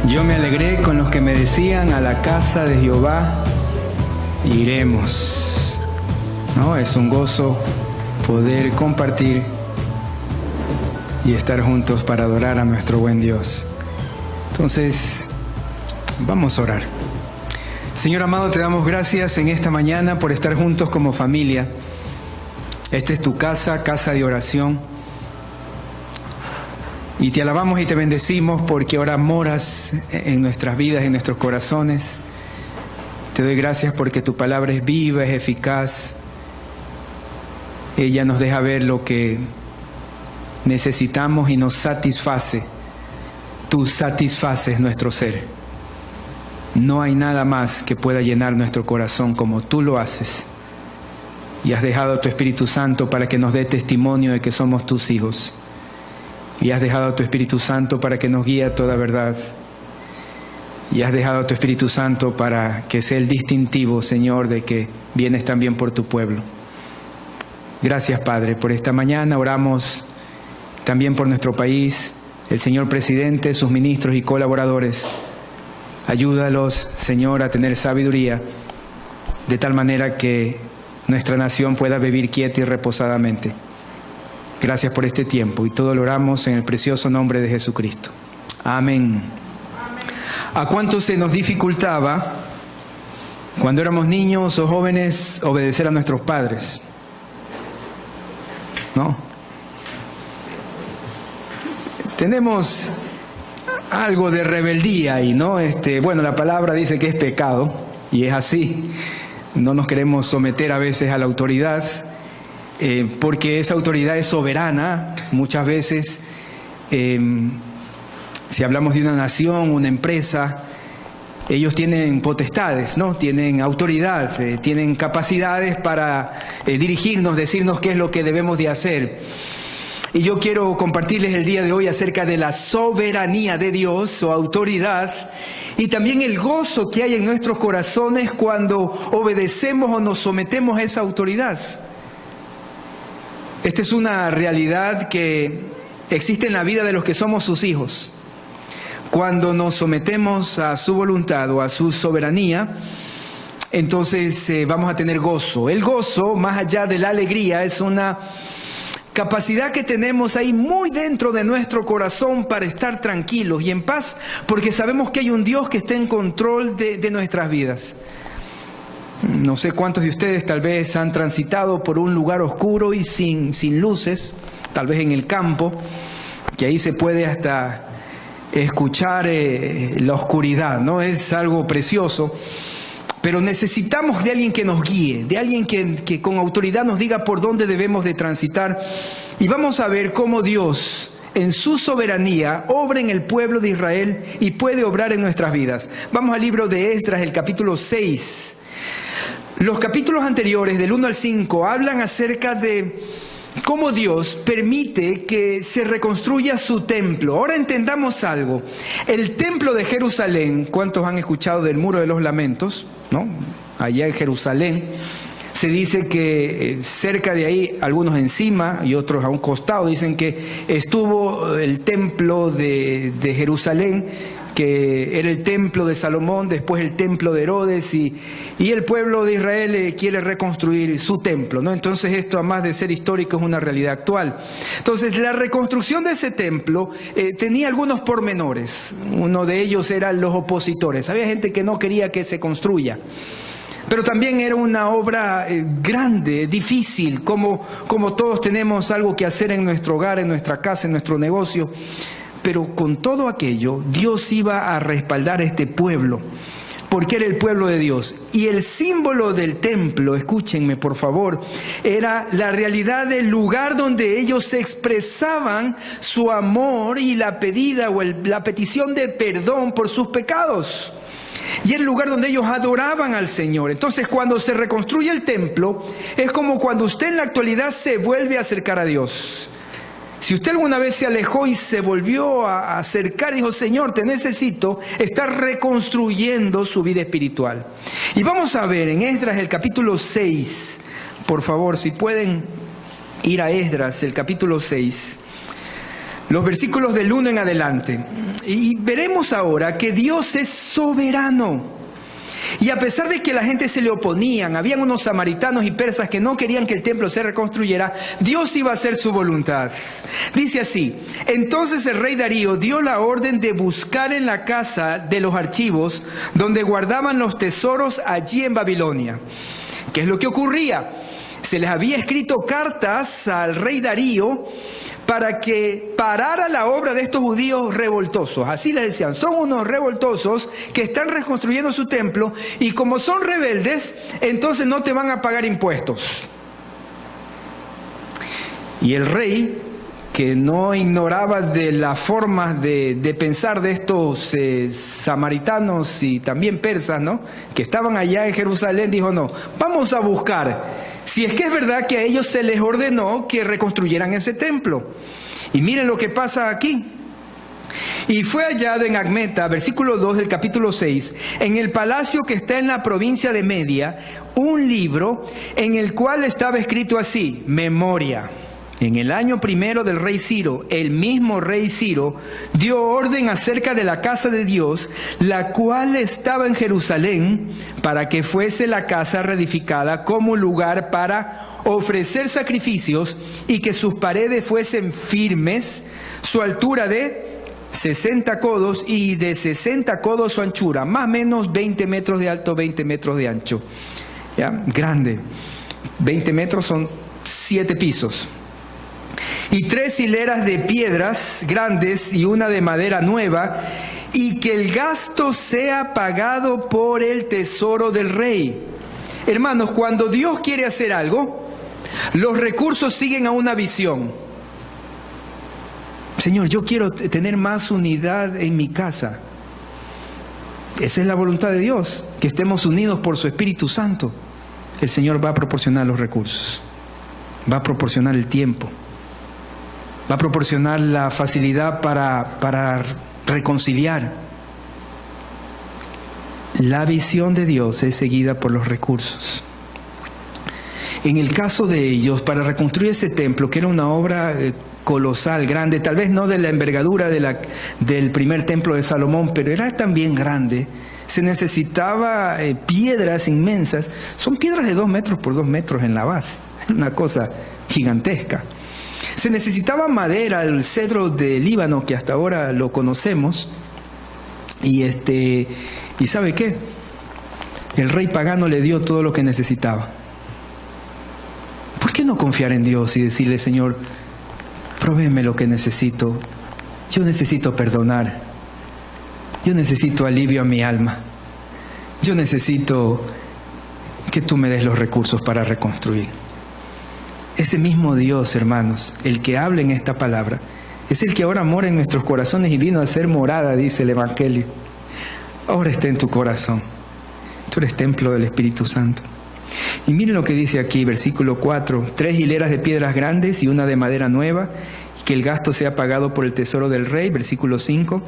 Yo me alegré con los que me decían: a la casa de Jehová iremos. ¿No? Es un gozo poder compartir y estar juntos para adorar a nuestro buen Dios. Entonces, vamos a orar. Señor amado, te damos gracias en esta mañana por estar juntos como familia. Esta es tu casa, casa de oración. Y te alabamos y te bendecimos porque ahora moras en nuestras vidas, en nuestros corazones. Te doy gracias porque tu palabra es viva, es eficaz. Ella nos deja ver lo que necesitamos y nos satisface. Tú satisfaces nuestro ser. No hay nada más que pueda llenar nuestro corazón como tú lo haces. Y has dejado a tu Espíritu Santo para que nos dé testimonio de que somos tus hijos. Y has dejado a tu Espíritu Santo para que nos guíe a toda verdad. Y has dejado a tu Espíritu Santo para que sea el distintivo, Señor, de que vienes también por tu pueblo. Gracias, Padre, por esta mañana. Oramos también por nuestro país, el señor presidente, sus ministros y colaboradores. Ayúdalos, Señor, a tener sabiduría, de tal manera que nuestra nación pueda vivir quieta y reposadamente. Gracias por este tiempo y todo lo oramos en el precioso nombre de Jesucristo. Amén. ¿A cuánto se nos dificultaba cuando éramos niños o jóvenes obedecer a nuestros padres? ¿No? Tenemos algo de rebeldía ahí, ¿no? Bueno, la palabra dice que es pecado y es así. No nos queremos someter a veces a la autoridad. Porque esa autoridad es soberana. Muchas veces, si hablamos de una nación, una empresa, ellos tienen potestades, ¿no? Tienen autoridad, tienen capacidades para dirigirnos, decirnos qué es lo que debemos de hacer. Y yo quiero compartirles el día de hoy acerca de la soberanía de Dios o autoridad y también el gozo que hay en nuestros corazones cuando obedecemos o nos sometemos a esa autoridad. Esta es una realidad que existe en la vida de los que somos sus hijos. Cuando nos sometemos a su voluntad o a su soberanía, entonces vamos a tener gozo. El gozo, más allá de la alegría, es una capacidad que tenemos ahí muy dentro de nuestro corazón para estar tranquilos y en paz, porque sabemos que hay un Dios que está en control de nuestras vidas. No sé cuántos de ustedes tal vez han transitado por un lugar oscuro y sin luces, tal vez en el campo, que ahí se puede hasta escuchar la oscuridad, ¿no? Es algo precioso, pero necesitamos de alguien que nos guíe, de alguien que con autoridad nos diga por dónde debemos de transitar. Y vamos a ver cómo Dios, en su soberanía, obra en el pueblo de Israel y puede obrar en nuestras vidas. Vamos al libro de Esdras, el capítulo 6. Los capítulos anteriores, del 1 al 5, hablan acerca de cómo Dios permite que se reconstruya su templo. Ahora entendamos algo. El templo de Jerusalén, ¿cuántos han escuchado del Muro de los Lamentos? ¿No? Allá en Jerusalén. Se dice que cerca de ahí, algunos encima y otros a un costado, dicen que estuvo el templo de Jerusalén, que era el templo de Salomón, después el templo de Herodes, y el pueblo de Israel quiere reconstruir su templo, ¿no? Entonces esto, además de ser histórico, es una realidad actual. Entonces la reconstrucción de ese templo tenía algunos pormenores. Uno de ellos eran los opositores. Había gente que no quería que se construya. Pero también era una obra grande, difícil, como todos tenemos algo que hacer en nuestro hogar, en nuestra casa, en nuestro negocio. Pero con todo aquello, Dios iba a respaldar a este pueblo, porque era el pueblo de Dios. Y el símbolo del templo, escúchenme por favor, era la realidad del lugar donde ellos expresaban su amor y la pedida o la petición de perdón por sus pecados. Y el lugar donde ellos adoraban al Señor. Entonces, cuando se reconstruye el templo, es como cuando usted en la actualidad se vuelve a acercar a Dios. Si usted alguna vez se alejó y se volvió a acercar y dijo: Señor, te necesito, está reconstruyendo su vida espiritual. Y vamos a ver en Esdras el capítulo 6, por favor, si pueden ir a Esdras, el capítulo 6. los versículos del 1 en adelante. Y veremos ahora que Dios es soberano. Y a pesar de que la gente se le oponían, habían unos samaritanos y persas que no querían que el templo se reconstruyera, Dios iba a hacer su voluntad. Dice así: entonces el rey Darío dio la orden de buscar en la casa de los archivos donde guardaban los tesoros allí en Babilonia. ¿Qué es lo que ocurría? Se les había escrito cartas al rey Darío para que parara la obra de estos judíos revoltosos. Así les decían, son unos revoltosos que están reconstruyendo su templo y como son rebeldes, entonces no te van a pagar impuestos. Y el rey, que no ignoraba de las formas de pensar de estos samaritanos y también persas, ¿no?, que estaban allá en Jerusalén, dijo: no, vamos a buscar si es que es verdad que a ellos se les ordenó que reconstruyeran ese templo. Y miren lo que pasa aquí. Y fue hallado en Acmeta, versículo 2 del capítulo 6, en el palacio que está en la provincia de Media, un libro en el cual estaba escrito así: memoria. En el año primero del rey Ciro, el mismo rey Ciro dio orden acerca de la casa de Dios, la cual estaba en Jerusalén, para que fuese la casa reedificada como lugar para ofrecer sacrificios y que sus paredes fuesen firmes, su altura de 60 codos y de 60 codos su anchura, más o menos 20 metros de alto, 20 metros de ancho. ¿Ya? Grande. 20 metros son 7 pisos. Y 3 hileras de piedras grandes y una de madera nueva, y que el gasto sea pagado por el tesoro del rey. Hermanos, cuando Dios quiere hacer algo, los recursos siguen a una visión. Señor, yo quiero tener más unidad en mi casa. Esa es la voluntad de Dios, que estemos unidos por su Espíritu Santo. El Señor va a proporcionar los recursos, va a proporcionar el tiempo, va a proporcionar la facilidad para reconciliar. La visión de Dios es seguida por los recursos. En el caso de ellos, para reconstruir ese templo, que era una obra colosal, grande, tal vez no de la envergadura del primer templo de Salomón, pero era también grande, se necesitaba piedras inmensas. Son piedras de 2 metros por 2 metros en la base, una cosa gigantesca. Se necesitaba madera, el cedro de Líbano, que hasta ahora lo conocemos. ¿Y sabe qué? El rey pagano le dio todo lo que necesitaba. ¿Por qué no confiar en Dios y decirle: Señor, provéeme lo que necesito? Yo necesito perdonar. Yo necesito alivio a mi alma. Yo necesito que tú me des los recursos para reconstruir. Ese mismo Dios, hermanos, el que habla en esta palabra, es el que ahora mora en nuestros corazones y vino a ser morada, dice el Evangelio. Ahora está en tu corazón. Tú eres templo del Espíritu Santo. Y miren lo que dice aquí, versículo 4. 3 hileras de piedras grandes y una de madera nueva, y que el gasto sea pagado por el tesoro del rey, versículo 5.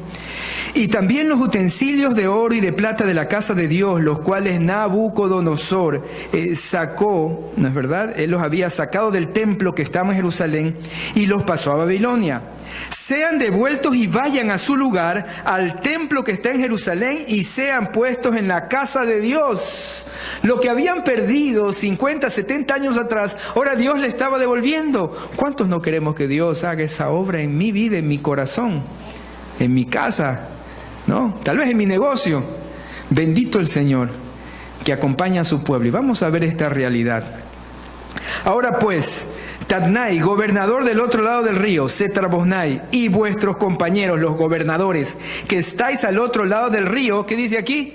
Y también los utensilios de oro y de plata de la casa de Dios, los cuales Nabucodonosor sacó, ¿no es verdad? Él los había sacado del templo que estaba en Jerusalén y los pasó a Babilonia. Sean devueltos y vayan a su lugar, al templo que está en Jerusalén, y sean puestos en la casa de Dios. Lo que habían perdido 50, 70 años atrás, ahora Dios le estaba devolviendo. ¿Cuántos no queremos que Dios haga esa obra en mi vida, en mi corazón, en mi casa, ¿no? Tal vez en mi negocio. Bendito el Señor que acompaña a su pueblo. Y vamos a ver esta realidad. Ahora pues, Tatnai, gobernador del otro lado del río, Setar-Boznai, y vuestros compañeros, los gobernadores, que estáis al otro lado del río, ¿qué dice aquí?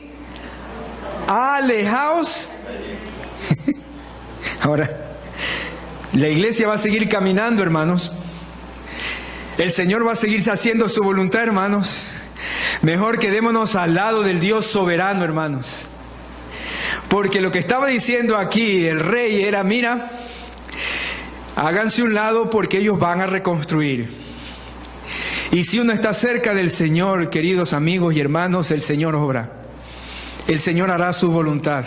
Alejaos. Ahora, la iglesia va a seguir caminando, hermanos. El Señor va a seguir haciendo su voluntad, hermanos. Mejor quedémonos al lado del Dios soberano, hermanos. Porque lo que estaba diciendo aquí el rey era: mira, háganse un lado porque ellos van a reconstruir. Y si uno está cerca del Señor, queridos amigos y hermanos, el Señor obra. El Señor hará su voluntad.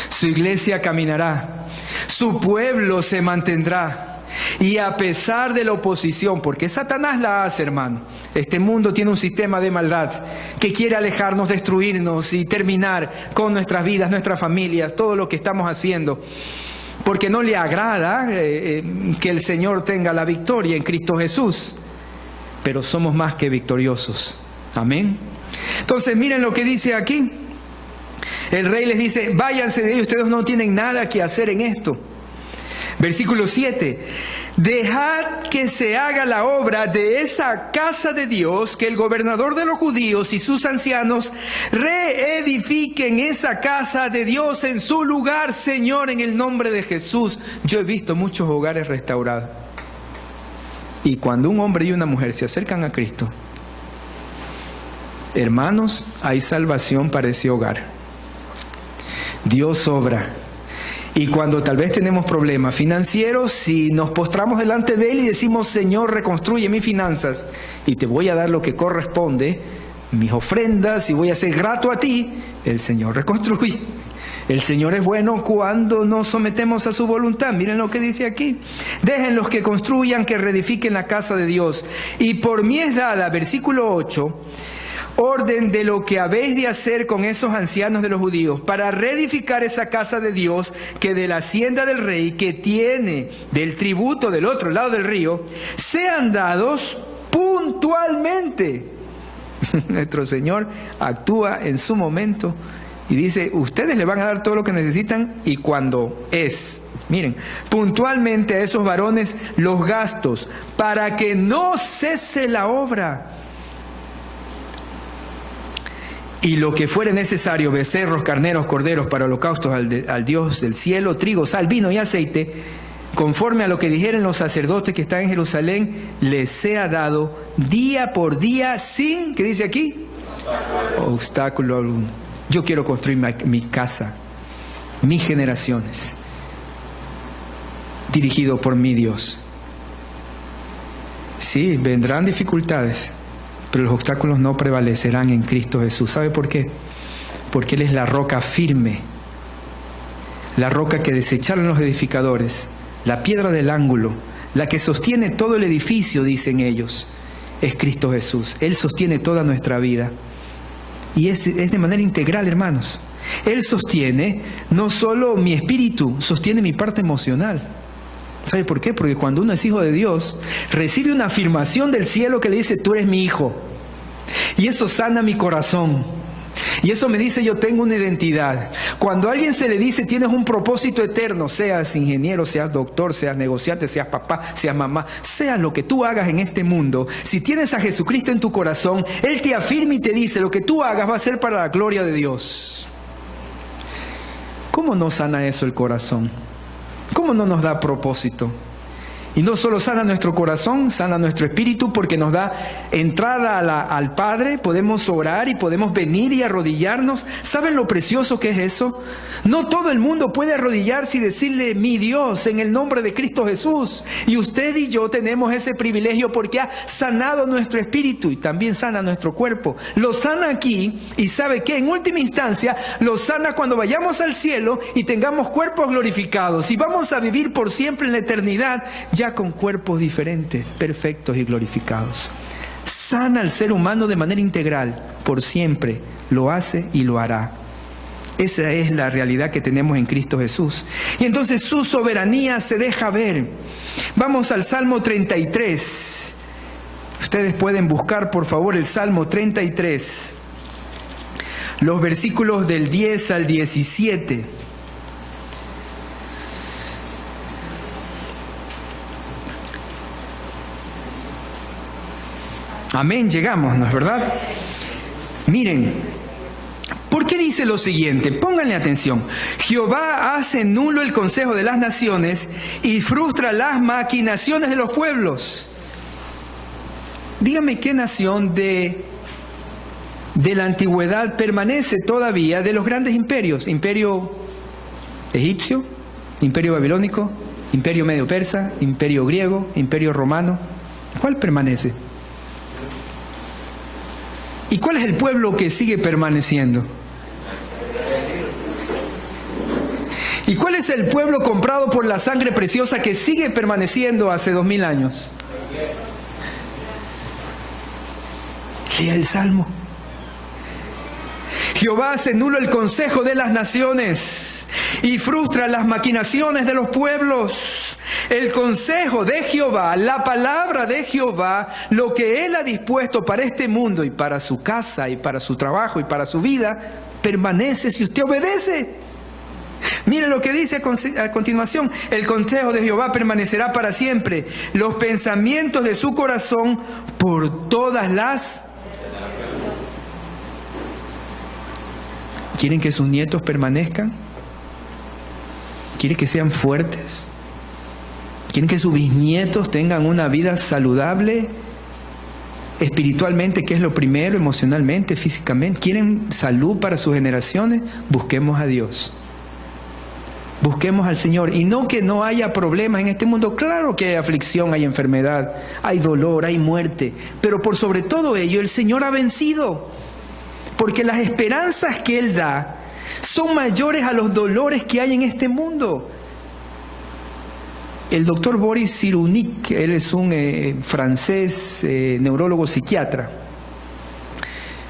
Su iglesia caminará. Su pueblo se mantendrá. Y a pesar de la oposición, porque Satanás la hace, hermano. Este mundo tiene un sistema de maldad que quiere alejarnos, destruirnos y terminar con nuestras vidas, nuestras familias, todo lo que estamos haciendo. Porque no le agrada que el Señor tenga la victoria en Cristo Jesús. Pero somos más que victoriosos. Amén. Entonces miren lo que dice aquí. El rey les dice, váyanse de ahí, ustedes no tienen nada que hacer en esto. Versículo 7. Dejad que se haga la obra de esa casa de Dios, que el gobernador de los judíos y sus ancianos reedifiquen esa casa de Dios en su lugar, Señor, en el nombre de Jesús. Yo he visto muchos hogares restaurados. Y cuando un hombre y una mujer se acercan a Cristo, hermanos, hay salvación para ese hogar. Dios obra. Y cuando tal vez tenemos problemas financieros, si nos postramos delante de Él y decimos, Señor, reconstruye mis finanzas y te voy a dar lo que corresponde, mis ofrendas, y voy a ser grato a ti, el Señor reconstruye. El Señor es bueno cuando nos sometemos a su voluntad. Miren lo que dice aquí. Dejen los que construyan, que reedifiquen la casa de Dios. Y por mí es dada, versículo 8, orden de lo que habéis de hacer con esos ancianos de los judíos para reedificar esa casa de Dios, que de la hacienda del rey, que tiene del tributo del otro lado del río, sean dados puntualmente. Nuestro Señor actúa en su momento y dice, ustedes le van a dar todo lo que necesitan y cuando es. Miren, puntualmente a esos varones los gastos, para que no cese la obra. Y lo que fuere necesario, becerros, carneros, corderos para holocaustos al Dios del cielo, trigo, sal, vino y aceite, conforme a lo que dijeren los sacerdotes que están en Jerusalén, les sea dado día por día sin, ¿qué dice aquí? Obstáculo alguno. Yo quiero construir mi casa, mis generaciones, dirigido por mi Dios. Sí, vendrán dificultades, pero los obstáculos no prevalecerán en Cristo Jesús. ¿Sabe por qué? Porque Él es la roca firme, la roca que desecharon los edificadores, la piedra del ángulo, la que sostiene todo el edificio, dicen ellos, es Cristo Jesús. Él sostiene toda nuestra vida. Y es de manera integral, hermanos. Él sostiene no solo mi espíritu, sostiene mi parte emocional. ¿Sabe por qué? Porque cuando uno es hijo de Dios, recibe una afirmación del cielo que le dice, tú eres mi hijo. Y eso sana mi corazón. Y eso me dice, yo tengo una identidad. Cuando a alguien se le dice, tienes un propósito eterno, seas ingeniero, seas doctor, seas negociante, seas papá, seas mamá, sea lo que tú hagas en este mundo, si tienes a Jesucristo en tu corazón, Él te afirma y te dice, lo que tú hagas va a ser para la gloria de Dios. ¿Cómo no sana eso el corazón? ¿Cómo no nos da propósito? Y no solo sana nuestro corazón, sana nuestro espíritu, porque nos da entrada al Padre, podemos orar y podemos venir y arrodillarnos. ¿Saben lo precioso que es eso? No todo el mundo puede arrodillarse y decirle, mi Dios, en el nombre de Cristo Jesús. Y usted y yo tenemos ese privilegio porque ha sanado nuestro espíritu y también sana nuestro cuerpo. Lo sana aquí y sabe que en última instancia lo sana cuando vayamos al cielo y tengamos cuerpos glorificados. Y vamos a vivir por siempre en la eternidad, ya con cuerpos diferentes, perfectos y glorificados. Sana al ser humano de manera integral, por siempre, lo hace y lo hará. Esa es la realidad que tenemos en Cristo Jesús. Y entonces su soberanía se deja ver. Vamos al Salmo 33. Ustedes pueden buscar, por favor, el Salmo 33. Los versículos del 10 al 17. Amén, llegamos, ¿no es verdad? Miren, ¿por qué dice lo siguiente? Pónganle atención. Jehová hace nulo el consejo de las naciones y frustra las maquinaciones de los pueblos. Dígame qué nación de la antigüedad permanece todavía de los grandes imperios. Imperio egipcio, imperio babilónico, imperio medio persa, imperio griego, imperio romano. ¿Cuál permanece? ¿Y cuál es el pueblo que sigue permaneciendo? ¿Y cuál es el pueblo comprado por la sangre preciosa que sigue permaneciendo hace 2000 años? Lea el Salmo. Jehová hace nulo el consejo de las naciones y frustra las maquinaciones de los pueblos. El consejo de Jehová, la palabra de Jehová, lo que Él ha dispuesto para este mundo y para su casa y para su trabajo y para su vida, permanece si usted obedece. Mire lo que dice a continuación: el consejo de Jehová permanecerá para siempre, los pensamientos de su corazón por todas las... ¿Quieren que sus nietos permanezcan? ¿Quieren que sean fuertes? ¿Quieren que sus bisnietos tengan una vida saludable? Espiritualmente, que es lo primero, emocionalmente, físicamente. ¿Quieren salud para sus generaciones? Busquemos a Dios. Busquemos al Señor. Y no que no haya problemas en este mundo. Claro que hay aflicción, hay enfermedad, hay dolor, hay muerte. Pero por sobre todo ello, el Señor ha vencido. Porque las esperanzas que Él da son mayores a los dolores que hay en este mundo. El doctor Boris Cyrulnik, él es un francés neurólogo psiquiatra.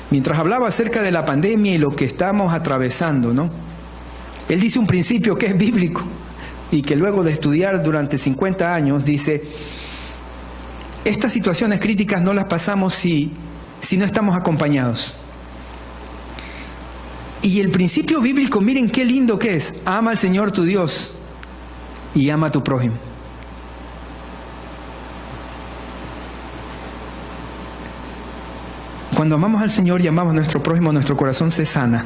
Mientras hablaba acerca de la pandemia y lo que estamos atravesando, ¿no? Él dice un principio que es bíblico y que luego de estudiar durante 50 años dice: estas situaciones críticas no las pasamos si no estamos acompañados. Y el principio bíblico, miren qué lindo que es: ama al Señor tu Dios y ama a tu prójimo. Cuando amamos al Señor y amamos a nuestro prójimo, nuestro corazón se sana.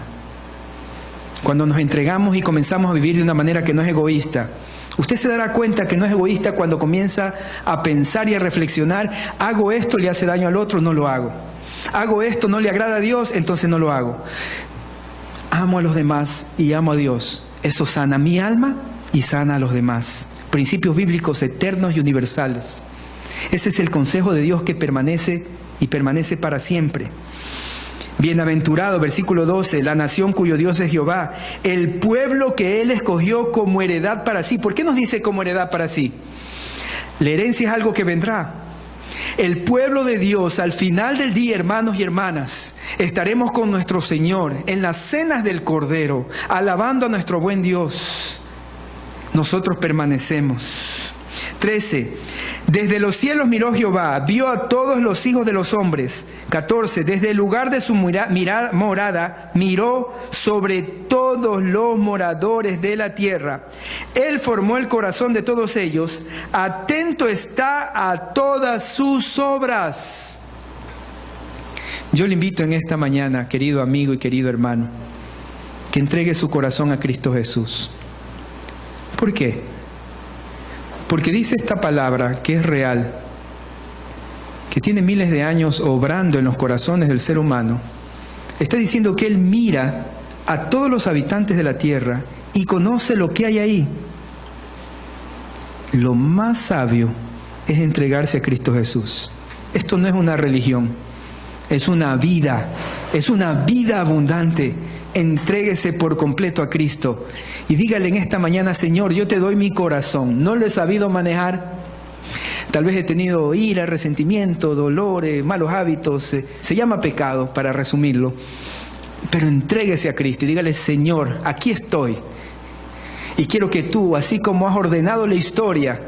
Cuando nos entregamos y comenzamos a vivir de una manera que no es egoísta. Usted se dará cuenta que no es egoísta cuando comienza a pensar y a reflexionar: hago esto, le hace daño al otro, no lo hago. Hago esto, no le agrada a Dios, entonces no lo hago. Amo a los demás y amo a Dios. Eso sana mi alma y sana a los demás. Principios bíblicos eternos y universales. Ese es el consejo de Dios que permanece y permanece para siempre. Bienaventurado, versículo 12, la nación cuyo Dios es Jehová, el pueblo que Él escogió como heredad para sí. ¿Por qué nos dice como heredad para sí? La herencia es algo que vendrá. El pueblo de Dios, al final del día, hermanos y hermanas, estaremos con nuestro Señor en las cenas del Cordero, alabando a nuestro buen Dios. Nosotros permanecemos. 13. Desde los cielos miró Jehová, vio a todos los hijos de los hombres. 14. Desde el lugar de su morada, miró sobre todos los moradores de la tierra. Él formó el corazón de todos ellos, atento está a todas sus obras. Yo le invito en esta mañana, querido amigo y querido hermano, que entregue su corazón a Cristo Jesús. ¿Por qué? Porque dice esta palabra que es real, que tiene miles de años obrando en los corazones del ser humano. Está diciendo que Él mira a todos los habitantes de la tierra y conoce lo que hay ahí. Lo más sabio es entregarse a Cristo Jesús. Esto no es una religión, es una vida abundante. Entréguese por completo a Cristo y dígale en esta mañana: Señor, yo te doy mi corazón. No lo he sabido manejar. Tal vez he tenido ira, resentimiento, dolor, malos hábitos. Se llama pecado, para resumirlo. Pero entréguese a Cristo y dígale: Señor, aquí estoy. Y quiero que tú, así como has ordenado la historia,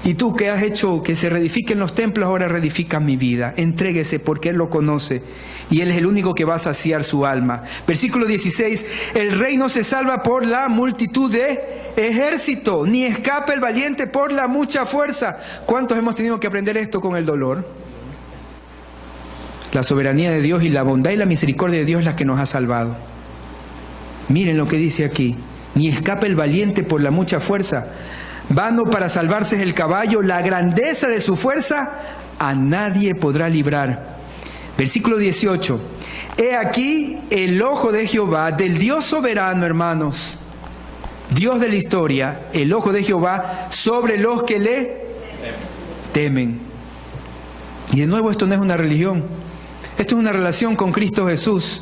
y tú que has hecho que se reedifiquen los templos, ahora reedifica mi vida. Entréguese, porque Él lo conoce y Él es el único que va a saciar su alma. Versículo 16, el rey no se salva por la multitud de ejército, ni escapa el valiente por la mucha fuerza. ¿Cuántos hemos tenido que aprender esto con el dolor? La soberanía de Dios y la bondad y la misericordia de Dios es la que nos ha salvado. Miren lo que dice aquí: ni escapa el valiente por la mucha fuerza. Vano para salvarse es el caballo, la grandeza de su fuerza a nadie podrá librar. Versículo 18. He aquí el ojo de Jehová, del Dios soberano, hermanos, Dios de la historia, el ojo de Jehová sobre los que le temen. Y de nuevo, esto no es una religión, esto es una relación con Cristo Jesús.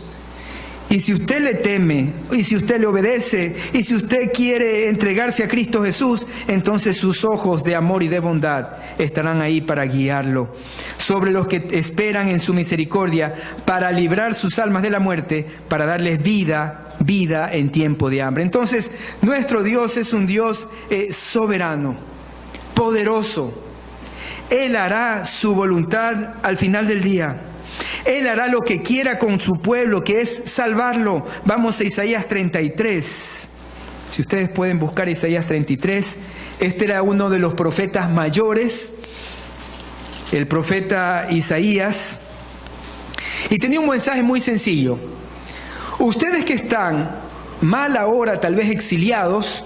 Y Y si usted le teme, y si usted le obedece, y si usted quiere entregarse a Cristo Jesús, entonces sus ojos de amor y de bondad estarán ahí para guiarlo. Sobre los que esperan en su misericordia, para librar sus almas de la muerte, para darles vida en tiempo de hambre. Entonces, nuestro Dios es un Dios soberano, poderoso. Él hará su voluntad al final del día. Él hará lo que quiera con su pueblo, que es salvarlo. Vamos a Isaías 33. Si ustedes pueden buscar Isaías 33, este era uno de los profetas mayores, el profeta Isaías, y tenía un mensaje muy sencillo. Ustedes que están mal ahora, tal vez exiliados,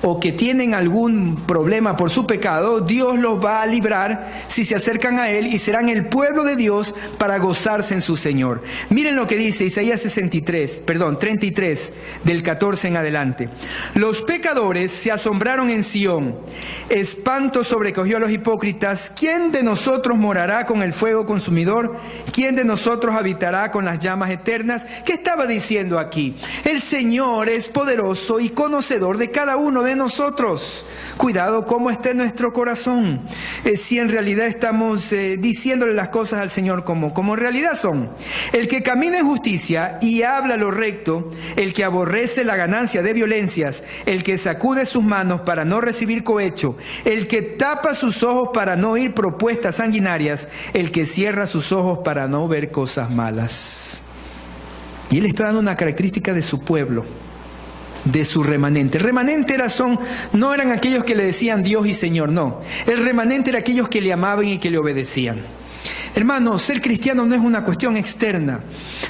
o que tienen algún problema por su pecado, Dios los va a librar si se acercan a Él y serán el pueblo de Dios para gozarse en su Señor. Miren lo que dice Isaías 33, del 14 en adelante. Los pecadores se asombraron en Sión, espanto sobrecogió a los hipócritas. ¿Quién de nosotros morará con el fuego consumidor? ¿Quién de nosotros habitará con las llamas eternas? ¿Qué estaba diciendo aquí? El Señor es poderoso y conocedor de cada uno de nosotros. Cuidado cómo está en nuestro corazón. Si en realidad estamos diciéndole las cosas al Señor como en realidad son. El que camina en justicia y habla lo recto, el que aborrece la ganancia de violencias, el que sacude sus manos para no recibir cohecho, el que tapa sus ojos para no oír propuestas sanguinarias, el que cierra sus ojos para no ver cosas malas. Y Él está dando una característica de su pueblo, de su remanente. El remanente no eran aquellos que le decían Dios y Señor, no. El remanente era aquellos que le amaban y que le obedecían. Hermanos, ser cristiano no es una cuestión externa.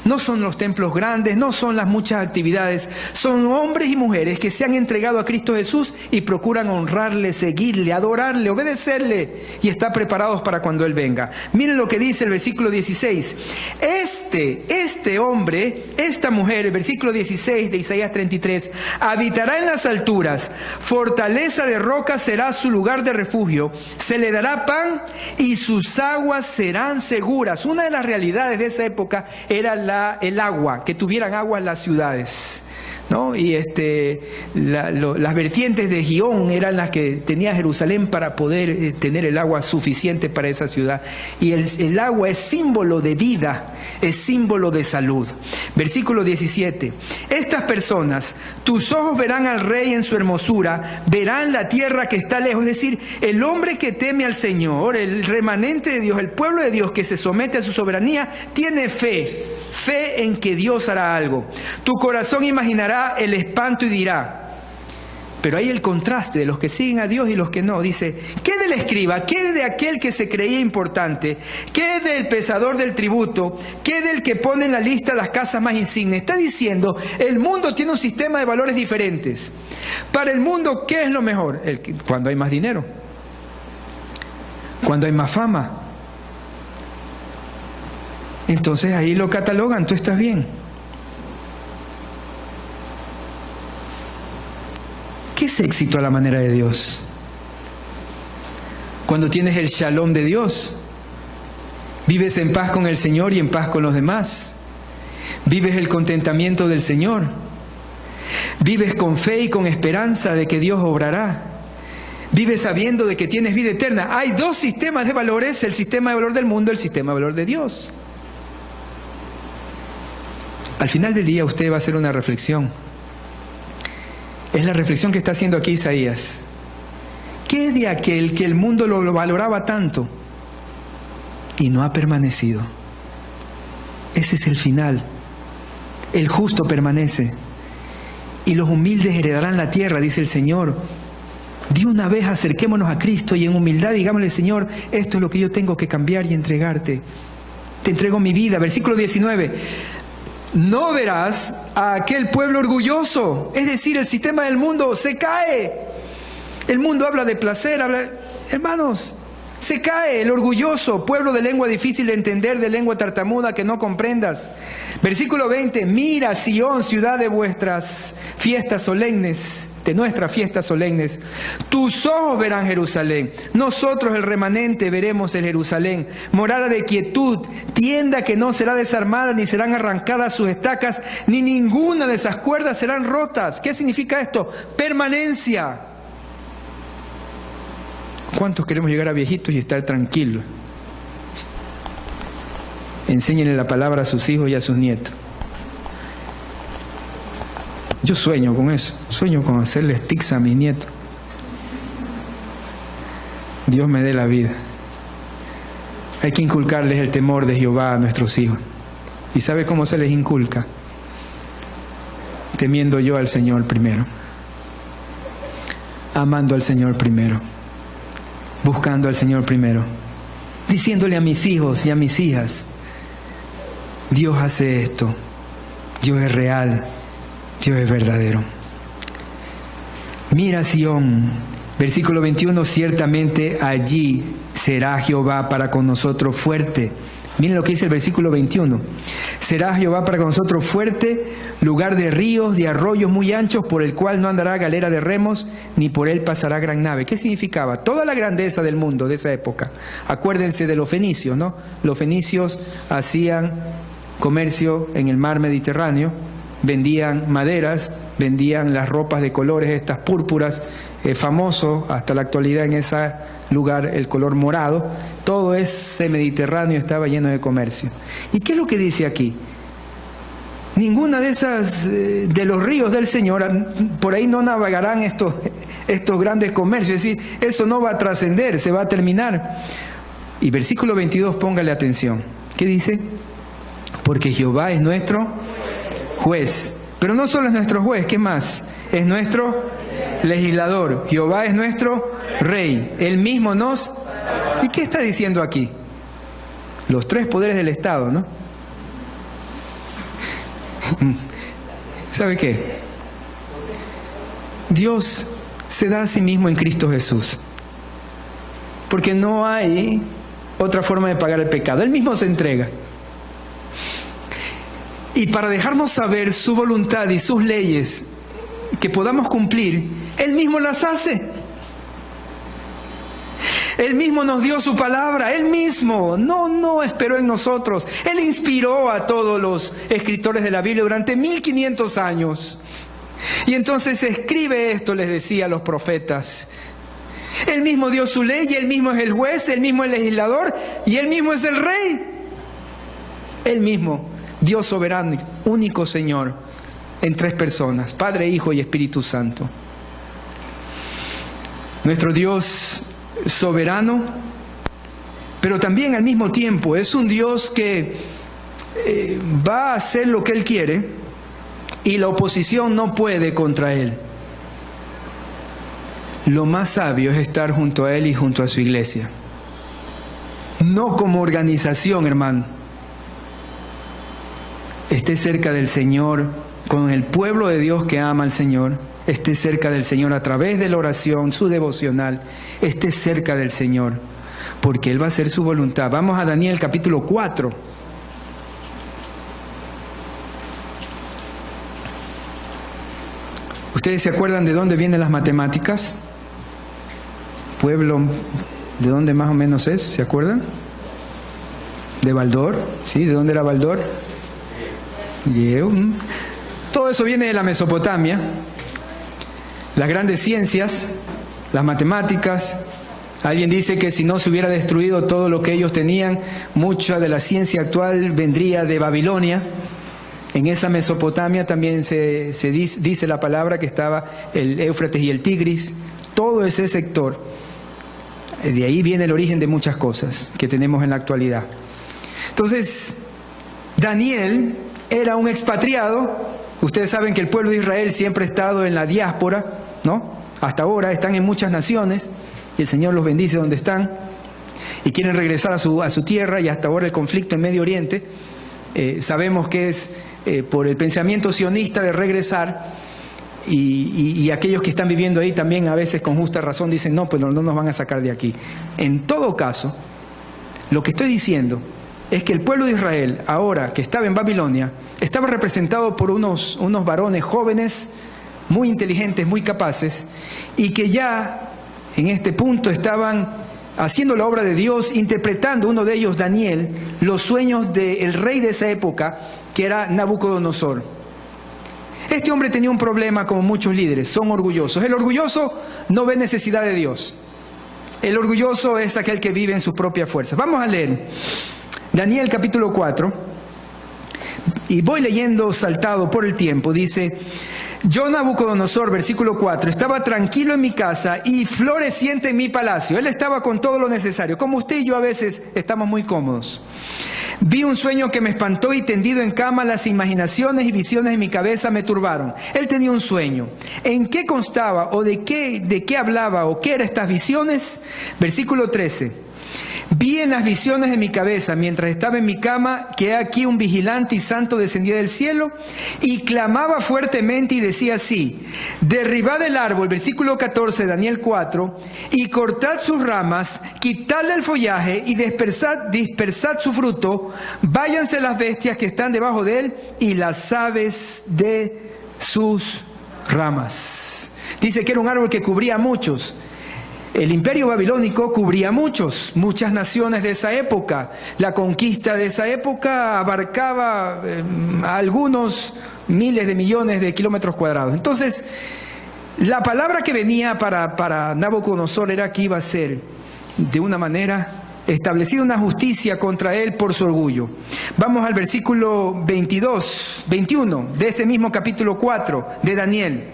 No son los templos grandes, no son las muchas actividades. Son hombres y mujeres que se han entregado a Cristo Jesús y procuran honrarle, seguirle, adorarle, obedecerle y estar preparados para cuando Él venga. Miren lo que dice el versículo 16. Este hombre, esta mujer, el versículo 16 de Isaías 33, habitará en las alturas, fortaleza de roca será su lugar de refugio, se le dará pan y sus aguas serán seguras. Una de las realidades de esa época era el agua, que tuvieran agua en las ciudades, ¿no? Y las vertientes de Gihón eran las que tenía Jerusalén para poder tener el agua suficiente para esa ciudad. Y el agua es símbolo de vida, es símbolo de salud. Versículo 17. Estas personas, tus ojos verán al Rey en su hermosura, verán la tierra que está lejos. Es decir, el hombre que teme al Señor, el remanente de Dios, el pueblo de Dios que se somete a su soberanía, tiene fe en que Dios hará algo. Tu corazón imaginará el espanto y dirá. Pero hay el contraste de los que siguen a Dios y los que no. Dice, ¿qué del escriba? ¿Qué de aquel que se creía importante? ¿Qué del pesador del tributo? ¿Qué del que pone en la lista las casas más insignes? Está diciendo, el mundo tiene un sistema de valores diferentes. Para el mundo, ¿qué es lo mejor? Cuando hay más dinero, cuando hay más fama. Entonces ahí lo catalogan, tú estás bien. ¿Qué es éxito a la manera de Dios? Cuando tienes el shalom de Dios, vives en paz con el Señor y en paz con los demás. Vives el contentamiento del Señor. Vives con fe y con esperanza de que Dios obrará. Vives sabiendo de que tienes vida eterna. Hay dos sistemas de valores, el sistema de valor del mundo y el sistema de valor de Dios. Al final del día usted va a hacer una reflexión. Es la reflexión que está haciendo aquí Isaías. ¿Qué de aquel que el mundo lo valoraba tanto y no ha permanecido? Ese es el final. El justo permanece y los humildes heredarán la tierra, dice el Señor. De una vez acerquémonos a Cristo y en humildad digámosle, Señor, esto es lo que yo tengo que cambiar y entregarte. Te entrego mi vida. Versículo 19. No verás a aquel pueblo orgulloso. Es decir, el sistema del mundo se cae. El mundo habla de placer, hermanos, se cae el orgulloso, pueblo de lengua difícil de entender, de lengua tartamuda que no comprendas. Versículo 20, mira Sión, ciudad de vuestras fiestas solemnes. de nuestras fiestas solemnes. Tus ojos verán Jerusalén. Nosotros el remanente veremos el Jerusalén. Morada de quietud, tienda que no será desarmada, ni serán arrancadas sus estacas, ni ninguna de esas cuerdas serán rotas. ¿Qué significa esto? Permanencia. ¿Cuántos queremos llegar a viejitos y estar tranquilos? Enséñenle la palabra a sus hijos y a sus nietos. Yo sueño con eso, sueño con hacerles pizza a mis nietos. Dios me dé la vida. Hay que inculcarles el temor de Jehová a nuestros hijos. ¿Y sabe cómo se les inculca? Temiendo yo al Señor primero, amando al Señor primero, buscando al Señor primero, diciéndole a mis hijos y a mis hijas: Dios hace esto, Dios es real, Dios es verdadero. Mira Sión, versículo 21, ciertamente allí será Jehová para con nosotros fuerte. Miren lo que dice el versículo 21. Será Jehová para con nosotros fuerte, lugar de ríos, de arroyos muy anchos, por el cual no andará galera de remos, ni por él pasará gran nave. ¿Qué significaba? Toda la grandeza del mundo de esa época. Acuérdense de los fenicios, ¿no? Los fenicios hacían comercio en el mar Mediterráneo, vendían maderas, vendían las ropas de colores, estas púrpuras, famoso hasta la actualidad en ese lugar el color morado. Todo ese Mediterráneo estaba lleno de comercio. ¿Y qué es lo que dice aquí? Ninguna de esas, de los ríos del Señor, por ahí no navegarán estos grandes comercios. Es decir, eso no va a trascender, se va a terminar. Y versículo 22, póngale atención. ¿Qué dice? Porque Jehová es nuestro juez. Pero no solo es nuestro juez, ¿qué más? Es nuestro legislador. Jehová es nuestro rey. Él mismo nos... ¿Y qué está diciendo aquí? Los tres poderes del Estado, ¿no? ¿Sabe qué? Dios se da a sí mismo en Cristo Jesús. Porque no hay otra forma de pagar el pecado. Él mismo se entrega. Y para dejarnos saber su voluntad y sus leyes que podamos cumplir, Él mismo las hace. Él mismo nos dio su palabra, Él mismo no esperó en nosotros. Él inspiró a todos los escritores de la Biblia durante 1500 años. Y entonces escribe esto, les decía a los profetas. Él mismo dio su ley y Él mismo es el juez, Él mismo es el legislador y Él mismo es el rey. Él mismo, Dios soberano, único Señor, en tres personas, Padre, Hijo y Espíritu Santo. Nuestro Dios soberano, pero también al mismo tiempo es un Dios que va a hacer lo que Él quiere y la oposición no puede contra Él. Lo más sabio es estar junto a Él y junto a su iglesia. No como organización, hermano. Esté cerca del Señor, con el pueblo de Dios que ama al Señor. Esté cerca del Señor a través de la oración, su devocional. Esté cerca del Señor, porque Él va a hacer su voluntad. Vamos a Daniel capítulo 4. ¿Ustedes se acuerdan de dónde vienen las matemáticas? Pueblo, ¿de dónde más o menos es? ¿Se acuerdan? ¿De Baldor? ¿Sí? ¿De dónde era Baldor? Todo eso viene de la Mesopotamia. Las grandes ciencias, las matemáticas. Alguien dice que si no se hubiera destruido todo lo que ellos tenían, mucha de la ciencia actual vendría de Babilonia. En esa Mesopotamia también se dice la palabra que estaba el Éufrates y el Tigris. Todo ese sector. De ahí viene el origen de muchas cosas que tenemos en la actualidad. Entonces, Daniel era un expatriado. Ustedes saben que el pueblo de Israel siempre ha estado en la diáspora, ¿no? Hasta ahora están en muchas naciones y el Señor los bendice donde están y quieren regresar a su tierra, y hasta ahora el conflicto en Medio Oriente sabemos que es por el pensamiento sionista de regresar, y aquellos que están viviendo ahí también a veces con justa razón dicen no, pues no nos van a sacar de aquí. En todo caso, lo que estoy diciendo es que el pueblo de Israel, ahora que estaba en Babilonia, estaba representado por unos varones jóvenes, muy inteligentes, muy capaces, y que ya en este punto estaban haciendo la obra de Dios, interpretando, uno de ellos, Daniel, los sueños del rey de esa época, que era Nabucodonosor. Este hombre tenía un problema, como muchos líderes, son orgullosos. El orgulloso no ve necesidad de Dios. El orgulloso es aquel que vive en sus propias fuerzas. Vamos a leer Daniel capítulo 4, y voy leyendo saltado por el tiempo. Dice: yo, Nabucodonosor, versículo 4, estaba tranquilo en mi casa y floreciente en mi palacio. Él estaba con todo lo necesario, como usted y yo a veces estamos muy cómodos. Vi un sueño que me espantó y tendido en cama las imaginaciones y visiones de mi cabeza me turbaron. Él tenía un sueño. ¿En qué constaba o de qué hablaba o qué eran estas visiones? Versículo 13. Vi en las visiones de mi cabeza, mientras estaba en mi cama, que aquí un vigilante y santo descendía del cielo y clamaba fuertemente y decía así: derribad el árbol, versículo 14 de Daniel 4, y cortad sus ramas, quitadle el follaje y dispersad su fruto, váyanse las bestias que están debajo de él y las aves de sus ramas. Dice que era un árbol que cubría a muchos. El imperio babilónico cubría muchas naciones de esa época. La conquista de esa época abarcaba algunos miles de millones de kilómetros cuadrados. Entonces, la palabra que venía para Nabucodonosor era que iba a ser, de una manera, establecida una justicia contra él por su orgullo. Vamos al versículo 21 de ese mismo capítulo 4 de Daniel.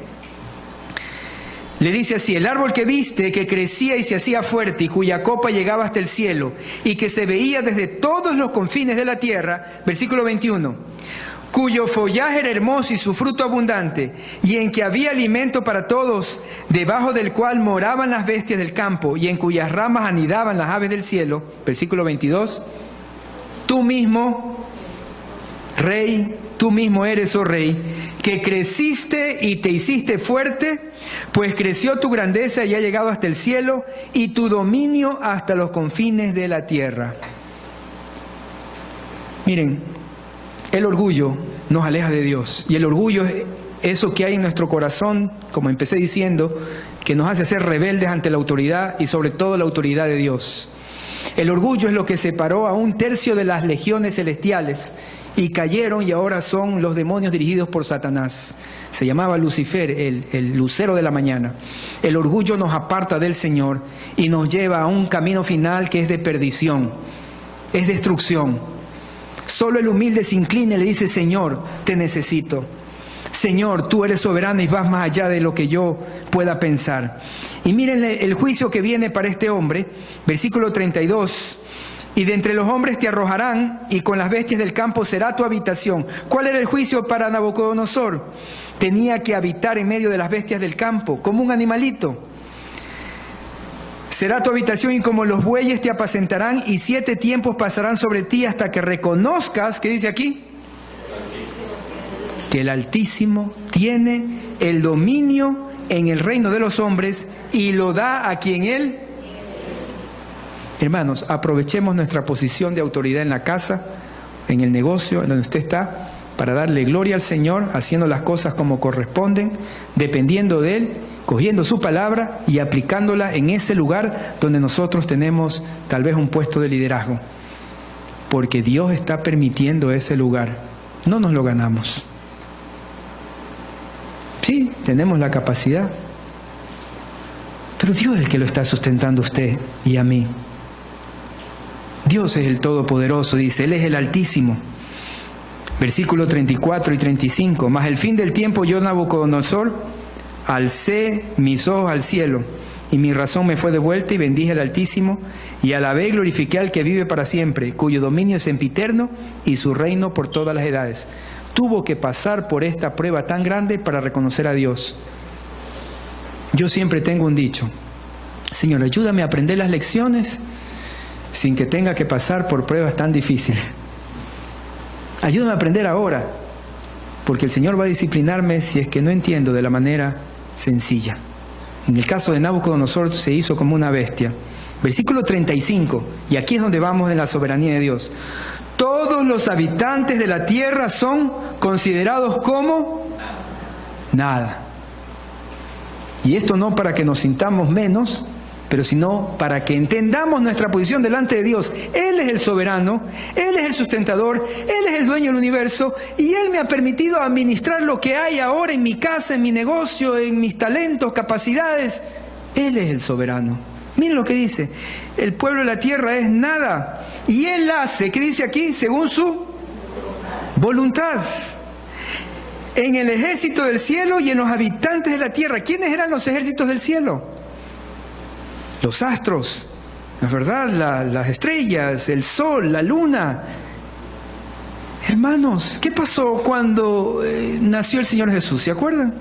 Le dice así: el árbol que viste, que crecía y se hacía fuerte y cuya copa llegaba hasta el cielo y que se veía desde todos los confines de la tierra, versículo 21, cuyo follaje era hermoso y su fruto abundante, y en que había alimento para todos, debajo del cual moraban las bestias del campo y en cuyas ramas anidaban las aves del cielo, versículo 22, tú mismo, Rey, tú mismo eres, oh Rey, que creciste y te hiciste fuerte, pues creció tu grandeza y ha llegado hasta el cielo, y tu dominio hasta los confines de la tierra. Miren, el orgullo nos aleja de Dios, y el orgullo es eso que hay en nuestro corazón, como empecé diciendo, que nos hace ser rebeldes ante la autoridad y sobre todo la autoridad de Dios. El orgullo es lo que separó a 1/3 de las legiones celestiales y cayeron, y ahora son los demonios dirigidos por Satanás. Se llamaba Lucifer, el lucero de la mañana. El orgullo nos aparta del Señor y nos lleva a un camino final que es de perdición, es destrucción. Solo el humilde se inclina y le dice: Señor, te necesito. Señor, tú eres soberano y vas más allá de lo que yo pueda pensar. Y miren el juicio que viene para este hombre, versículo 32. Y de entre los hombres te arrojarán, y con las bestias del campo será tu habitación. ¿Cuál era el juicio para Nabucodonosor? Tenía que habitar en medio de las bestias del campo, como un animalito. Será tu habitación, y como los bueyes te apacentarán, y 7 tiempos pasarán sobre ti hasta que reconozcas, ¿qué dice aquí? Que el Altísimo tiene el dominio en el reino de los hombres y lo da a quien Él. Hermanos, aprovechemos nuestra posición de autoridad en la casa, en el negocio, en donde usted está, para darle gloria al Señor, haciendo las cosas como corresponden, dependiendo de Él, cogiendo su palabra y aplicándola en ese lugar donde nosotros tenemos tal vez un puesto de liderazgo. Porque Dios está permitiendo ese lugar. No nos lo ganamos. Sí, tenemos la capacidad, pero Dios es el que lo está sustentando a usted y a mí. Dios es el Todopoderoso, dice, Él es el Altísimo. Versículos 34 y 35. Mas el fin del tiempo, yo, Nabucodonosor, alcé mis ojos al cielo, y mi razón me fue devuelta, y bendije al Altísimo, y alabé y glorifiqué al que vive para siempre, cuyo dominio es sempiterno, y su reino por todas las edades. Tuvo que pasar por esta prueba tan grande para reconocer a Dios. Yo siempre tengo un dicho: Señor, ayúdame a aprender las lecciones sin que tenga que pasar por pruebas tan difíciles. Ayúdame a aprender ahora, porque el Señor va a disciplinarme si es que no entiendo de la manera sencilla. En el caso de Nabucodonosor se hizo como una bestia. Versículo 35, y aquí es donde vamos en la soberanía de Dios. Todos los habitantes de la tierra son considerados como nada. Y esto no para que nos sintamos menos, pero sino para que entendamos nuestra posición delante de Dios. Él es el soberano, Él es el sustentador, Él es el dueño del universo, y Él me ha permitido administrar lo que hay ahora en mi casa, en mi negocio, en mis talentos, capacidades. Él es el soberano. Miren lo que dice: el pueblo de la tierra es nada, y Él hace, ¿qué dice aquí? Según su voluntad. En el ejército del cielo y en los habitantes de la tierra. ¿Quiénes eran los ejércitos del cielo? Los astros, ¿es verdad? Las estrellas, el sol, la luna. Hermanos, ¿qué pasó cuando nació el Señor Jesús? ¿Se acuerdan?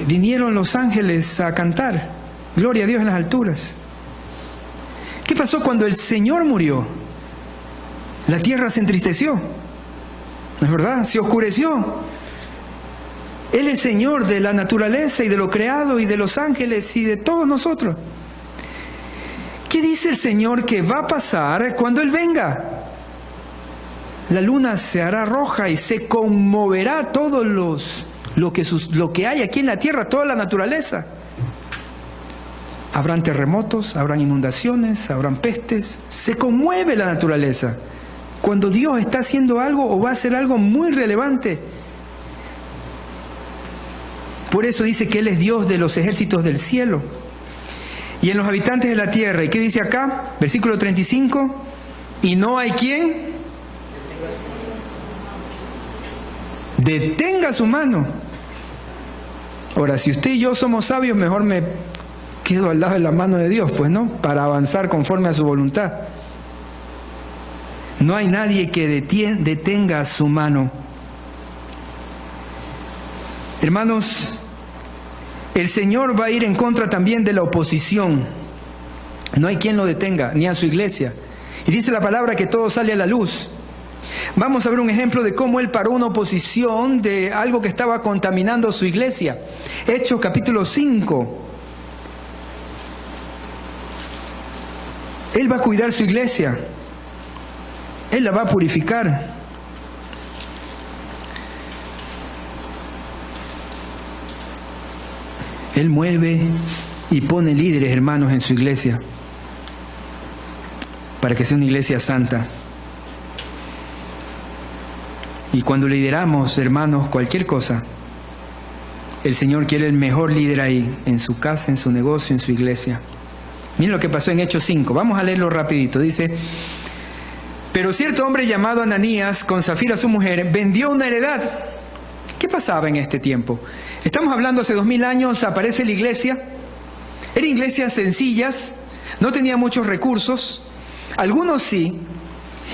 Vinieron los ángeles a cantar, gloria a Dios en las alturas. ¿Qué pasó cuando el Señor murió? La tierra se entristeció, ¿no es verdad? Se oscureció. Él es Señor de la naturaleza y de lo creado y de los ángeles y de todos nosotros. ¿Qué dice el Señor que va a pasar cuando Él venga? La luna se hará roja y se conmoverá todo lo que hay aquí en la tierra, toda la naturaleza. Habrán terremotos, habrán inundaciones, habrán pestes. Se conmueve la naturaleza cuando Dios está haciendo algo o va a hacer algo muy relevante. Por eso dice que Él es Dios de los ejércitos del cielo y en los habitantes de la tierra. ¿Y qué dice acá? Versículo 35. Y no hay quien detenga su mano. Ahora, si usted y yo somos sabios, mejor me quedo al lado de la mano de Dios, pues, ¿no? Para avanzar conforme a su voluntad. No hay nadie que detenga su mano. Hermanos, el Señor va a ir en contra también de la oposición. No hay quien lo detenga, ni a su iglesia. Y dice la palabra que todo sale a la luz. Vamos a ver un ejemplo de cómo Él paró una oposición de algo que estaba contaminando su iglesia. Hechos capítulo 5. Él va a cuidar su iglesia. Él la va a purificar. Él mueve y pone líderes, hermanos, en su iglesia para que sea una iglesia santa. Y cuando lideramos, hermanos, cualquier cosa, el Señor quiere el mejor líder ahí, en su casa, en su negocio, en su iglesia. Miren lo que pasó en Hechos 5. Vamos a leerlo rapidito. Dice: pero cierto hombre llamado Ananías, con Zafira su mujer, vendió una heredad. ¿Qué pasaba en este tiempo? Estamos hablando hace 2000 años, aparece la iglesia. Eran iglesias sencillas, no tenía muchos recursos, algunos sí,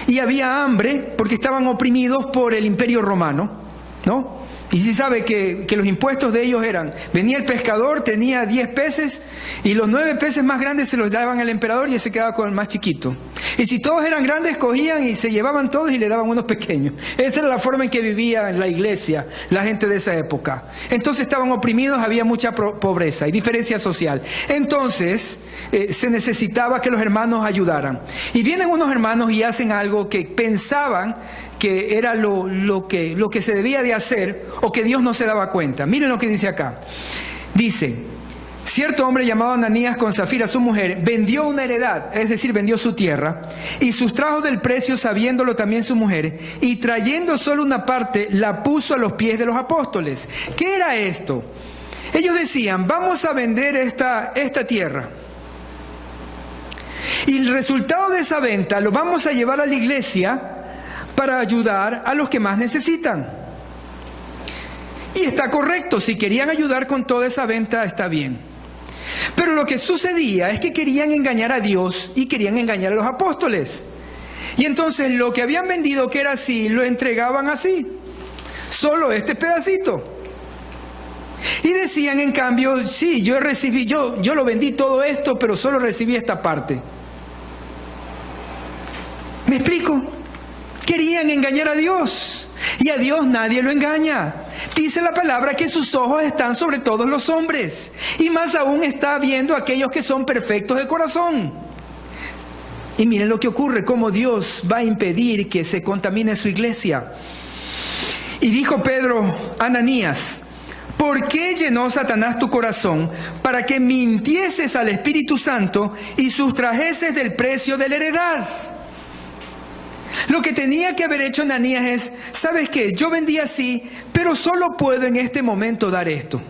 y había hambre porque estaban oprimidos por el Imperio Romano, ¿no? Y se sabe que los impuestos de ellos eran, venía el pescador, tenía 10 peces y los 9 peces más grandes se los daban al emperador y él se quedaba con el más chiquito. Y si todos eran grandes, cogían y se llevaban todos y le daban unos pequeños. Esa era la forma en que vivía en la iglesia la gente de esa época. Entonces estaban oprimidos, había mucha pobreza y diferencia social. Entonces se necesitaba que los hermanos ayudaran. Y vienen unos hermanos y hacen algo que pensaban que era lo que se debía de hacer o que Dios no se daba cuenta. Miren lo que dice acá. Dice: cierto hombre llamado Ananías, con Zafira su mujer, vendió una heredad, es decir, vendió su tierra, y sustrajo del precio, sabiéndolo también su mujer, y trayendo solo una parte, la puso a los pies de los apóstoles. ¿Qué era esto? Ellos decían: vamos a vender esta tierra, y el resultado de esa venta lo vamos a llevar a la iglesia para ayudar a los que más necesitan. Y está correcto, si querían ayudar con toda esa venta, está bien. Pero lo que sucedía es que querían engañar a Dios y querían engañar a los apóstoles. Y entonces lo que habían vendido, que era así, lo entregaban así, solo este pedacito. Y decían en cambio: sí, yo lo vendí todo esto, pero solo recibí esta parte. ¿Me explico? Querían engañar a Dios, y a Dios nadie lo engaña. Dice la palabra que sus ojos están sobre todos los hombres, y más aún está viendo a aquellos que son perfectos de corazón. Y miren lo que ocurre, cómo Dios va a impedir que se contamine su iglesia. Y dijo Pedro a Ananías: ¿por qué llenó Satanás tu corazón para que mintieses al Espíritu Santo y sustrajeses del precio de la heredad? Lo que tenía que haber hecho Ananías es, ¿sabes qué? Yo vendí así, pero solo puedo en este momento dar esto.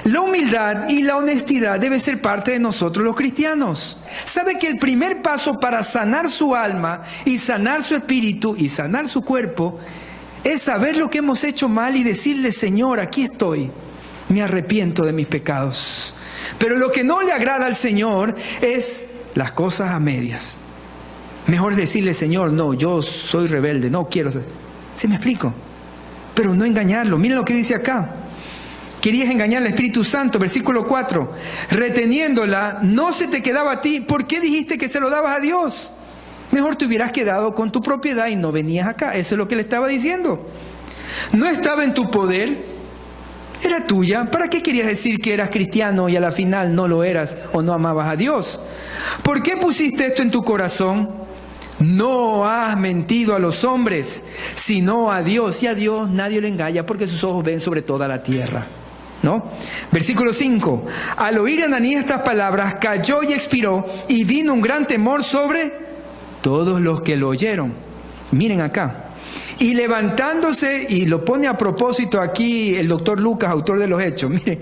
La humildad y la honestidad debe ser parte de nosotros los cristianos. ¿Sabe que el primer paso para sanar su alma y sanar su espíritu y sanar su cuerpo es saber lo que hemos hecho mal y decirle, Señor, aquí estoy, me arrepiento de mis pecados? Pero lo que no le agrada al Señor es las cosas a medias. Mejor decirle, Señor, no, yo soy rebelde, no quiero ser. ¿Sí me explico? Pero no engañarlo. Miren lo que dice acá. Querías engañar al Espíritu Santo, versículo 4. Reteniéndola, no se te quedaba a ti. ¿Por qué dijiste que se lo dabas a Dios? Mejor te hubieras quedado con tu propiedad y no venías acá. Eso es lo que le estaba diciendo. No estaba en tu poder, era tuya. ¿Para qué querías decir que eras cristiano y a la final no lo eras o no amabas a Dios? ¿Por qué pusiste esto en tu corazón? No has mentido a los hombres, sino a Dios. Y a Dios nadie le engaña porque sus ojos ven sobre toda la tierra. ¿No? Versículo 5. Al oír Ananías estas palabras, cayó y expiró, y vino un gran temor sobre todos los que lo oyeron. Miren acá. Y levantándose, y lo pone a propósito aquí el doctor Lucas, autor de los Hechos. Miren.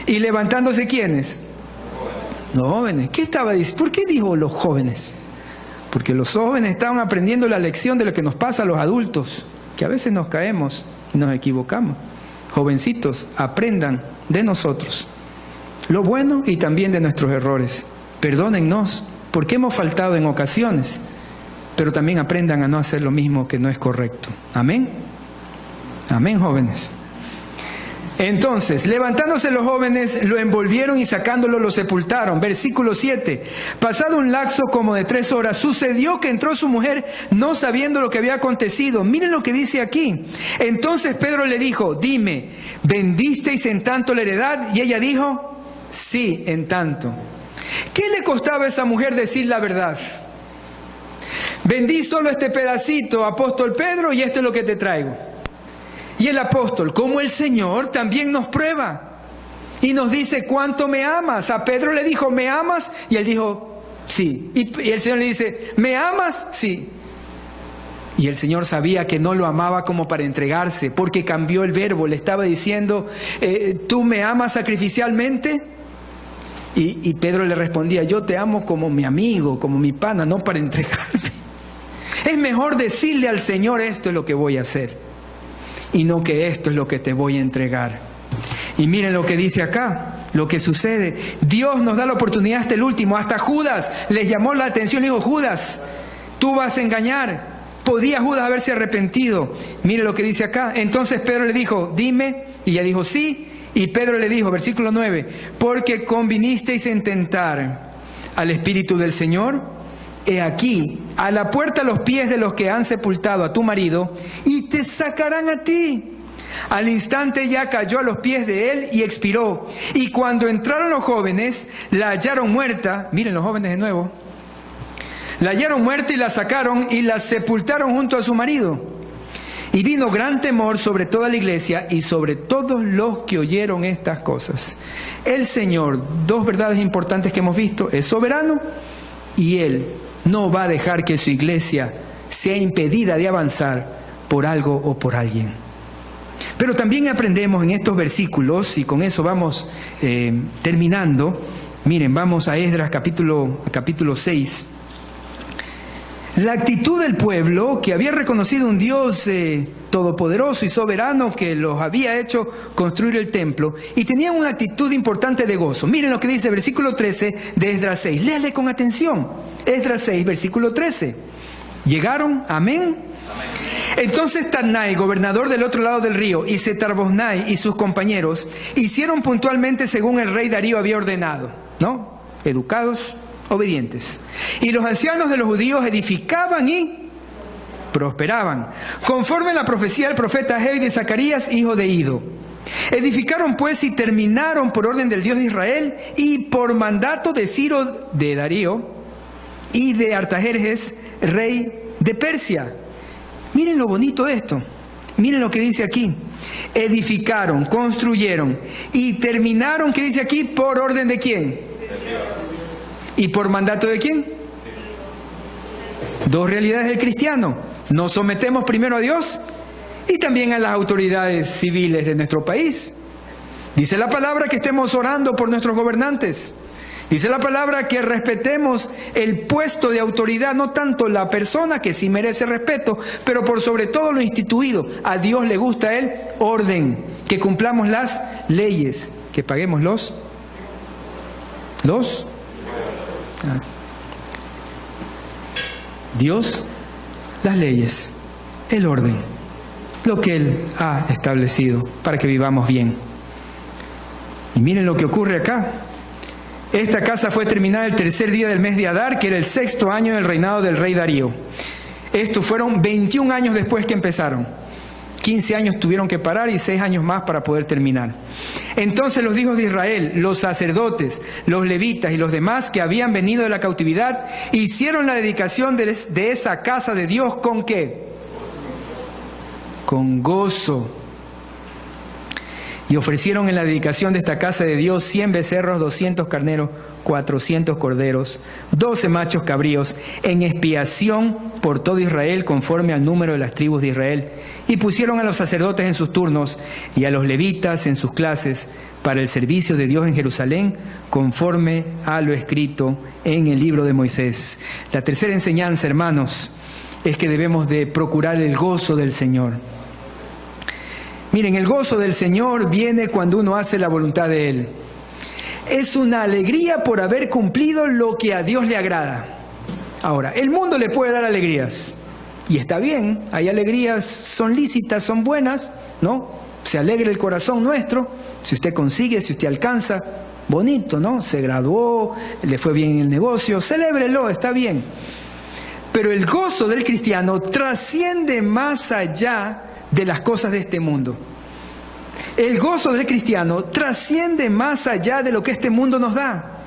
Y levantándose, ¿quiénes? Los jóvenes. ¿Qué estaba diciendo? ¿Por qué dijo los jóvenes? Porque los jóvenes estaban aprendiendo la lección de lo que nos pasa a los adultos, que a veces nos caemos y nos equivocamos. Jovencitos, aprendan de nosotros lo bueno y también de nuestros errores. Perdónennos porque hemos faltado en ocasiones, pero también aprendan a no hacer lo mismo que no es correcto. Amén. Amén, jóvenes. Entonces, levantándose los jóvenes, lo envolvieron y sacándolo lo sepultaron. Versículo 7. Pasado un lapso como de 3 horas, sucedió que entró su mujer no sabiendo lo que había acontecido. Miren lo que dice aquí. Entonces Pedro le dijo, dime, ¿vendisteis en tanto la heredad? Y ella dijo, sí, en tanto. ¿Qué le costaba a esa mujer decir la verdad? Vendí solo este pedacito, apóstol Pedro, y esto es lo que te traigo. Y el apóstol, como el Señor, también nos prueba y nos dice, ¿cuánto me amas? A Pedro le dijo, ¿me amas? Y él dijo, sí. Y el Señor le dice, ¿me amas? Sí. Y el Señor sabía que no lo amaba como para entregarse, porque cambió el verbo. Le estaba diciendo, ¿tú me amas sacrificialmente? Y Pedro le respondía, yo te amo como mi amigo, como mi pana, no para entregarme. Es mejor decirle al Señor, esto es lo que voy a hacer, y no que esto es lo que te voy a entregar. Y miren lo que dice acá, lo que sucede. Dios nos da la oportunidad hasta el último. Hasta Judas les llamó la atención. Le dijo, Judas, tú vas a engañar. ¿Podía Judas haberse arrepentido? Miren lo que dice acá. Entonces Pedro le dijo, dime. Y ella dijo, sí. Y Pedro le dijo, versículo 9, porque convinisteis en tentar al Espíritu del Señor. He aquí, a la puerta los pies de los que han sepultado a tu marido, y te sacarán a ti. Al instante ya cayó a los pies de él y expiró. Y cuando entraron los jóvenes, la hallaron muerta. Miren los jóvenes de nuevo. La hallaron muerta y la sacaron y la sepultaron junto a su marido. Y vino gran temor sobre toda la iglesia y sobre todos los que oyeron estas cosas. El Señor, dos verdades importantes que hemos visto, es soberano y Él no va a dejar que su iglesia sea impedida de avanzar por algo o por alguien. Pero también aprendemos en estos versículos, y con eso vamos terminando. Miren, vamos a Esdras capítulo 6. La actitud del pueblo, que había reconocido un Dios todopoderoso y soberano que los había hecho construir el templo, y tenían una actitud importante de gozo. Miren lo que dice versículo 13 de Esdras 6. Léale con atención. Esdras 6, versículo 13. ¿Llegaron? Amén. Entonces Tadnai, gobernador del otro lado del río, y Setar-Boznai y sus compañeros hicieron puntualmente según el rey Darío había ordenado, ¿no? Educados, obedientes. Y los ancianos de los judíos edificaban y prosperaban, conforme a la profecía del profeta Ageo y de Zacarías, hijo de Ido. Edificaron pues y terminaron por orden del Dios de Israel y por mandato de Ciro de Darío y de Artajerjes, rey de Persia. Miren lo bonito de esto. Miren lo que dice aquí. edificaron, construyeron y terminaron, ¿qué dice aquí? ¿Por orden de quién? ¿Y por mandato de quién? Dos realidades del cristiano. Nos sometemos primero a Dios y también a las autoridades civiles de nuestro país. Dice la palabra que estemos orando por nuestros gobernantes. Dice la palabra que respetemos el puesto de autoridad, no tanto la persona, que sí merece respeto, pero por sobre todo lo instituido. A Dios le gusta el orden, que cumplamos las leyes, que paguemos los. Dios, las leyes, el orden, lo que Él ha establecido para que vivamos bien. Y miren lo que ocurre acá. Esta casa fue terminada el tercer día del mes de Adar, que era el 6º año del reinado del rey Darío. Estos fueron 21 años después que empezaron. 15 años tuvieron que parar y 6 años más para poder terminar. Entonces los hijos de Israel, los sacerdotes, los levitas y los demás que habían venido de la cautividad, hicieron la dedicación de esa casa de Dios ¿con qué? Con gozo. Y ofrecieron en la dedicación de esta casa de Dios 100 becerros, 200 carneros, 400 corderos, 12 machos cabríos, en expiación por todo Israel conforme al número de las tribus de Israel. Y pusieron a los sacerdotes en sus turnos y a los levitas en sus clases para el servicio de Dios en Jerusalén, conforme a lo escrito en el libro de Moisés. La tercera enseñanza, hermanos, es que debemos de procurar el gozo del Señor. Miren, el gozo del Señor viene cuando uno hace la voluntad de Él. Es una alegría por haber cumplido lo que a Dios le agrada. Ahora, el mundo le puede dar alegrías. Y está bien, hay alegrías, son lícitas, son buenas, ¿no? Se alegra el corazón nuestro. Si usted consigue, si usted alcanza, bonito, ¿no? Se graduó, le fue bien en el negocio, celébrelo, está bien. Pero el gozo del cristiano trasciende más allá de las cosas de este mundo. El gozo del cristiano trasciende más allá de lo que este mundo nos da.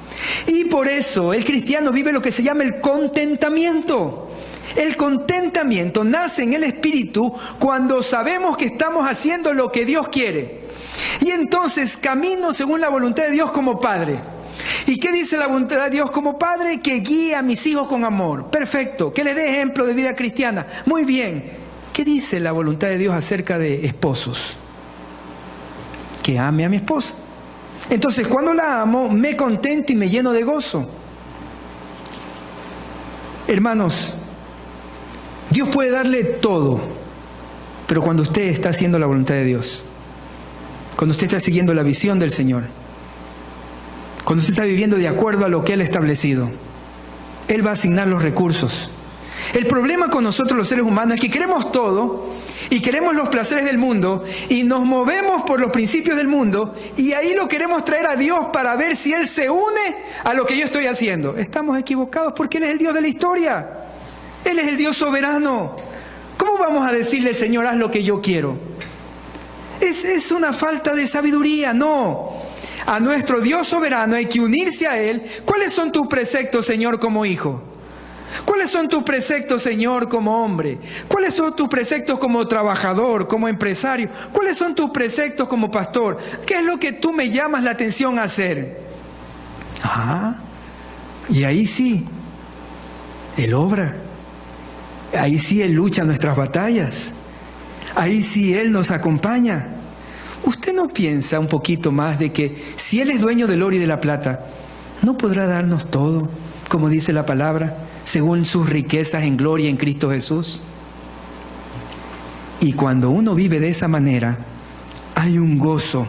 Y por eso el cristiano vive lo que se llama el contentamiento. El contentamiento nace en el espíritu cuando sabemos que estamos haciendo lo que Dios quiere. Y entonces camino según la voluntad de Dios como padre. ¿Y qué dice la voluntad de Dios como padre? Que guíe a mis hijos con amor. Perfecto. Que les dé ejemplo de vida cristiana. Muy bien. ¿Qué dice la voluntad de Dios acerca de esposos? Que ame a mi esposa. Entonces, cuando la amo, me contento y me lleno de gozo. Hermanos, Dios puede darle todo, pero cuando usted está haciendo la voluntad de Dios, cuando usted está siguiendo la visión del Señor, cuando usted está viviendo de acuerdo a lo que Él ha establecido, Él va a asignar los recursos. El problema con nosotros los seres humanos es que queremos todo y queremos los placeres del mundo y nos movemos por los principios del mundo y ahí lo queremos traer a Dios para ver si Él se une a lo que yo estoy haciendo. Estamos equivocados porque Él es el Dios de la historia. Él es el Dios soberano. ¿Cómo vamos a decirle, Señor, haz lo que yo quiero? Es una falta de sabiduría. No. A nuestro Dios soberano hay que unirse a Él. ¿Cuáles son tus preceptos, Señor, como hijo? ¿Cuáles son tus preceptos, Señor, como hombre? ¿Cuáles son tus preceptos como trabajador, como empresario? ¿Cuáles son tus preceptos como pastor? ¿Qué es lo que tú me llamas la atención a hacer? Y ahí sí, Él obra. Ahí sí Él lucha nuestras batallas. Ahí sí Él nos acompaña. ¿Usted no piensa un poquito más de que si Él es dueño del oro y de la plata, no podrá darnos todo, como dice la palabra, según sus riquezas en gloria en Cristo Jesús? Y cuando uno vive de esa manera, hay un gozo.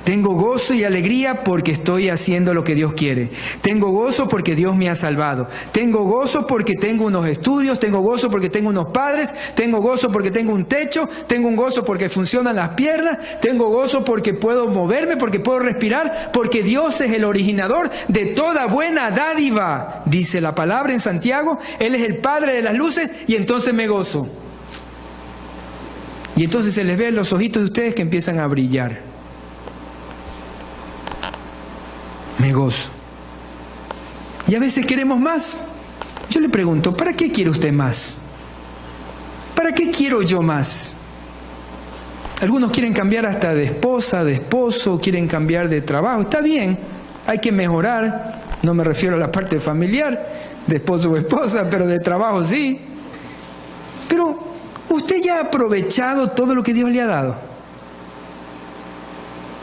Tengo gozo y alegría porque estoy haciendo lo que Dios quiere. Tengo gozo porque Dios me ha salvado. Tengo gozo porque tengo unos estudios. Tengo gozo porque tengo unos padres. Tengo gozo porque tengo un techo. Tengo un gozo porque funcionan las piernas. Tengo gozo porque puedo moverme, porque puedo respirar. Porque Dios es el originador de toda buena dádiva. Dice la palabra en Santiago. Él es el Padre de las luces y entonces me gozo. Y entonces se les ve en los ojitos de ustedes que empiezan a brillar. Me gozo. Y a veces queremos más. Yo le pregunto, ¿para qué quiere usted más? ¿Para qué quiero yo más? Algunos quieren cambiar hasta de esposa, de esposo, quieren cambiar de trabajo. Está bien, hay que mejorar. No me refiero a la parte familiar, de esposo o esposa, pero de trabajo sí. Pero usted ya ha aprovechado todo lo que Dios le ha dado.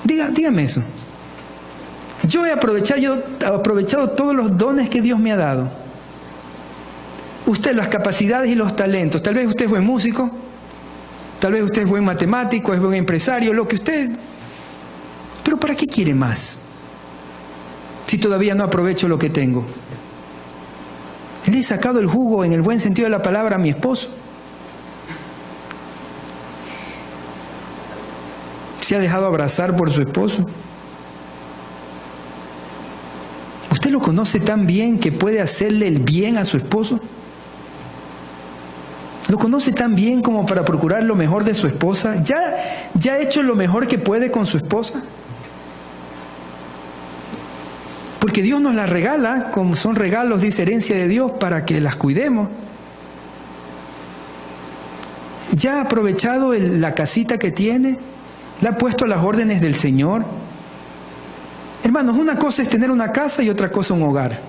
Dígame eso. Yo he aprovechado todos los dones que Dios me ha dado. Usted, las capacidades y los talentos. Tal vez usted es buen músico, tal vez usted es buen matemático, es buen empresario, lo que usted... Pero ¿para qué quiere más? Si todavía no aprovecho lo que tengo. Le he sacado el jugo, en el buen sentido de la palabra, a mi esposo. ¿Se ha dejado abrazar por su esposo? ¿Usted lo conoce tan bien que puede hacerle el bien a su esposo? ¿Lo conoce tan bien como para procurar lo mejor de su esposa? ¿Ya ha hecho lo mejor que puede con su esposa? Porque Dios nos las regala, como son regalos, dice, herencia de Dios, para que las cuidemos. ¿Ya ha aprovechado la casita que tiene? ¿La ha puesto a las órdenes del Señor? Hermanos, una cosa es tener una casa y otra cosa un hogar.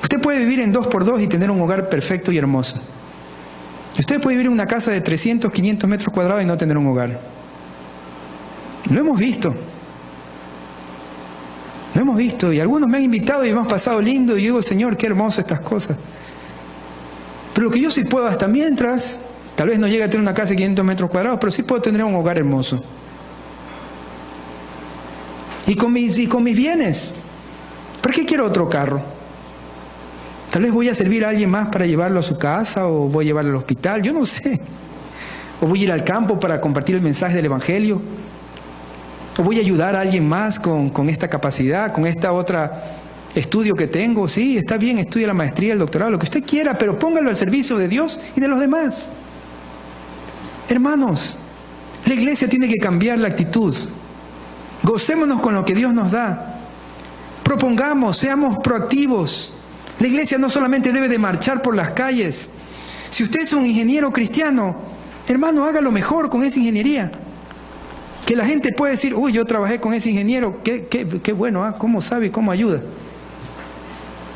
Usted puede vivir en 2x2 y tener un hogar perfecto y hermoso. Usted puede vivir en una casa de 300, 500 metros cuadrados y no tener un hogar. Lo hemos visto. Lo hemos visto y algunos me han invitado y hemos pasado lindo y yo digo, Señor, qué hermoso estas cosas. Pero lo que yo sí puedo hasta mientras, tal vez no llegue a tener una casa de 500 metros cuadrados, pero sí puedo tener un hogar hermoso. Y con mis bienes. ¿Para qué quiero otro carro? Tal vez voy a servir a alguien más para llevarlo a su casa o voy a llevarlo al hospital, yo no sé. O voy a ir al campo para compartir el mensaje del Evangelio. O voy a ayudar a alguien más con esta capacidad, con esta otra estudio que tengo. Sí, está bien, estudie la maestría, el doctorado, lo que usted quiera, pero póngalo al servicio de Dios y de los demás. Hermanos, la iglesia tiene que cambiar la actitud. Gocémonos con lo que Dios nos da. Propongamos, seamos proactivos. La iglesia no solamente debe de marchar por las calles. Si usted es un ingeniero cristiano, hermano, hágalo mejor con esa ingeniería. Que la gente pueda decir, uy, yo trabajé con ese ingeniero, qué bueno, cómo sabe y cómo ayuda.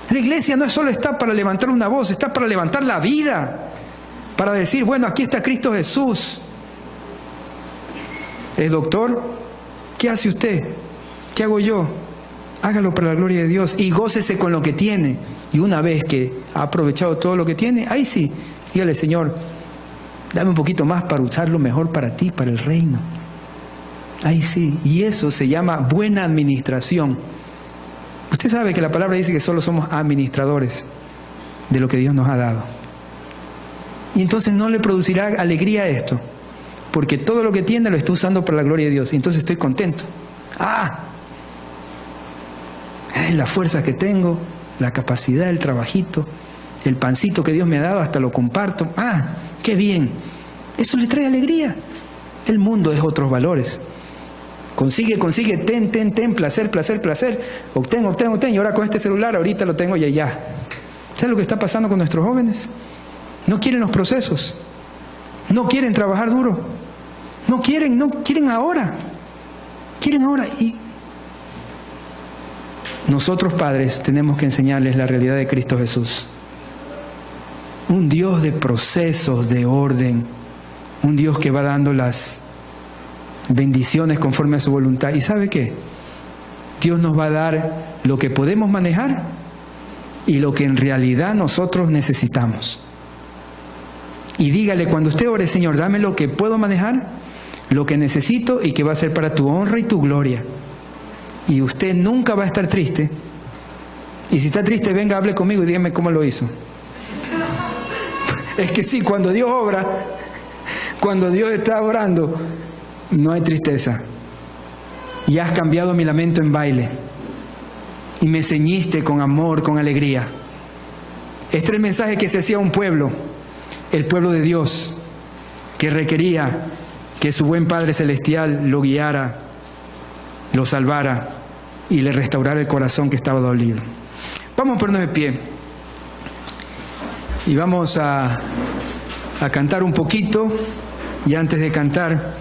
La iglesia no solo está para levantar una voz, está para levantar la vida. Para decir, bueno, aquí está Cristo Jesús. ¿Es doctor? ¿Qué hace usted? ¿Qué hago yo? Hágalo para la gloria de Dios y gócese con lo que tiene. Y una vez que ha aprovechado todo lo que tiene, ahí sí, dígale, Señor, dame un poquito más para usarlo mejor para ti, para el reino. Ahí sí, y eso se llama buena administración. Usted sabe que la palabra dice que solo somos administradores de lo que Dios nos ha dado. Y entonces no le producirá alegría esto, porque todo lo que tiene lo está usando para la gloria de Dios. Y entonces estoy contento. La fuerza que tengo, la capacidad, el trabajito, el pancito que Dios me ha dado, hasta lo comparto. ¡Qué bien! Eso le trae alegría. El mundo es otros valores. Consigue, ten, placer. Obtén. Y ahora con este celular, ahorita lo tengo ya. ¿Sabes lo que está pasando con nuestros jóvenes? No quieren los procesos. No quieren trabajar duro. No quieren ahora. Quieren ahora. Y nosotros, padres, tenemos que enseñarles la realidad de Cristo Jesús. Un Dios de procesos, de orden. Un Dios que va dando las bendiciones conforme a su voluntad. ¿Y sabe qué? Dios nos va a dar lo que podemos manejar y lo que en realidad nosotros necesitamos. Y dígale, cuando usted ore, Señor, dame lo que puedo manejar, lo que necesito y que va a ser para tu honra y tu gloria. Y usted nunca va a estar triste. Y si está triste, venga, hable conmigo y dígame cómo lo hizo. Es que sí, cuando Dios obra, cuando Dios está orando, no hay tristeza. Y has cambiado mi lamento en baile. Y me ceñiste con amor, con alegría. Este es el mensaje que se hacía a un pueblo, el pueblo de Dios, que requería que su buen Padre Celestial lo guiara, lo salvara y le restaurara el corazón que estaba dolido. Vamos a ponernos de pie y vamos a cantar un poquito. Y antes de cantar,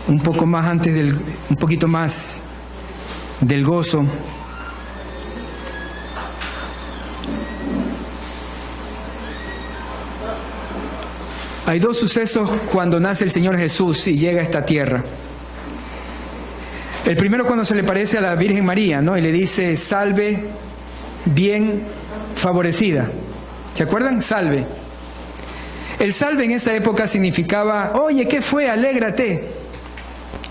un poquito más del gozo. Hay dos sucesos cuando nace el Señor Jesús y llega a esta tierra. El primero cuando se le parece a la Virgen María, ¿no? Y le dice, salve, bien favorecida. ¿Se acuerdan? Salve. El salve en esa época significaba, oye, ¿qué fue? Alégrate.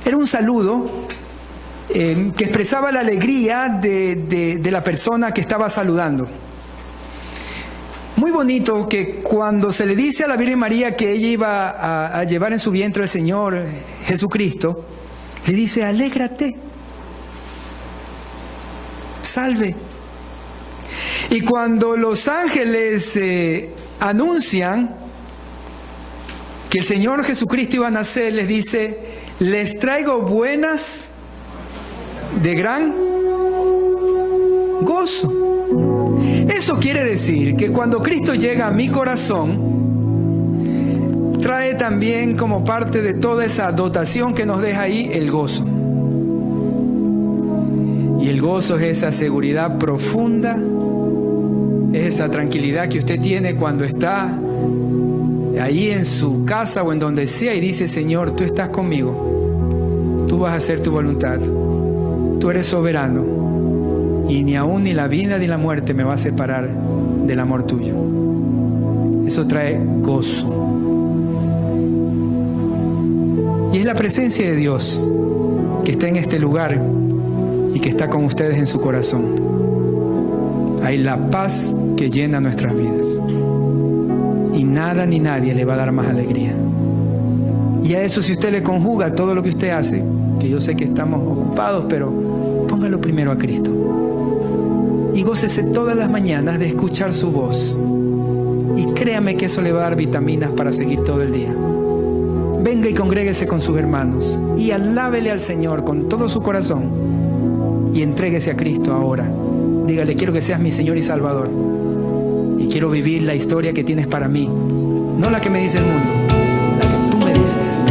Era un saludo que expresaba la alegría de la persona que estaba saludando. Muy bonito que cuando se le dice a la Virgen María que ella iba a llevar en su vientre al Señor Jesucristo, le dice, alégrate, salve. Y cuando los ángeles anuncian que el Señor Jesucristo iba a nacer, les dice, les traigo buenas de gran gozo. Eso quiere decir que cuando Cristo llega a mi corazón, trae también como parte de toda esa dotación que nos deja ahí el gozo. Y el gozo es esa seguridad profunda, es esa tranquilidad que usted tiene cuando está ahí en su casa o en donde sea y dice, Señor, tú estás conmigo, tú vas a hacer tu voluntad, tú eres soberano. Y ni aún ni la vida ni la muerte me va a separar del amor tuyo. Eso trae gozo. Y es la presencia de Dios que está en este lugar y que está con ustedes en su corazón. Hay la paz que llena nuestras vidas. Y nada ni nadie le va a dar más alegría. Y a eso si usted le conjuga todo lo que usted hace, que yo sé que estamos ocupados, pero póngalo primero a Cristo. Y gócese todas las mañanas de escuchar su voz. Y créame que eso le va a dar vitaminas para seguir todo el día. Venga y congréguese con sus hermanos. Y alábele al Señor con todo su corazón. Y entréguese a Cristo ahora. Dígale, quiero que seas mi Señor y Salvador. Y quiero vivir la historia que tienes para mí. No la que me dice el mundo, la que tú me dices.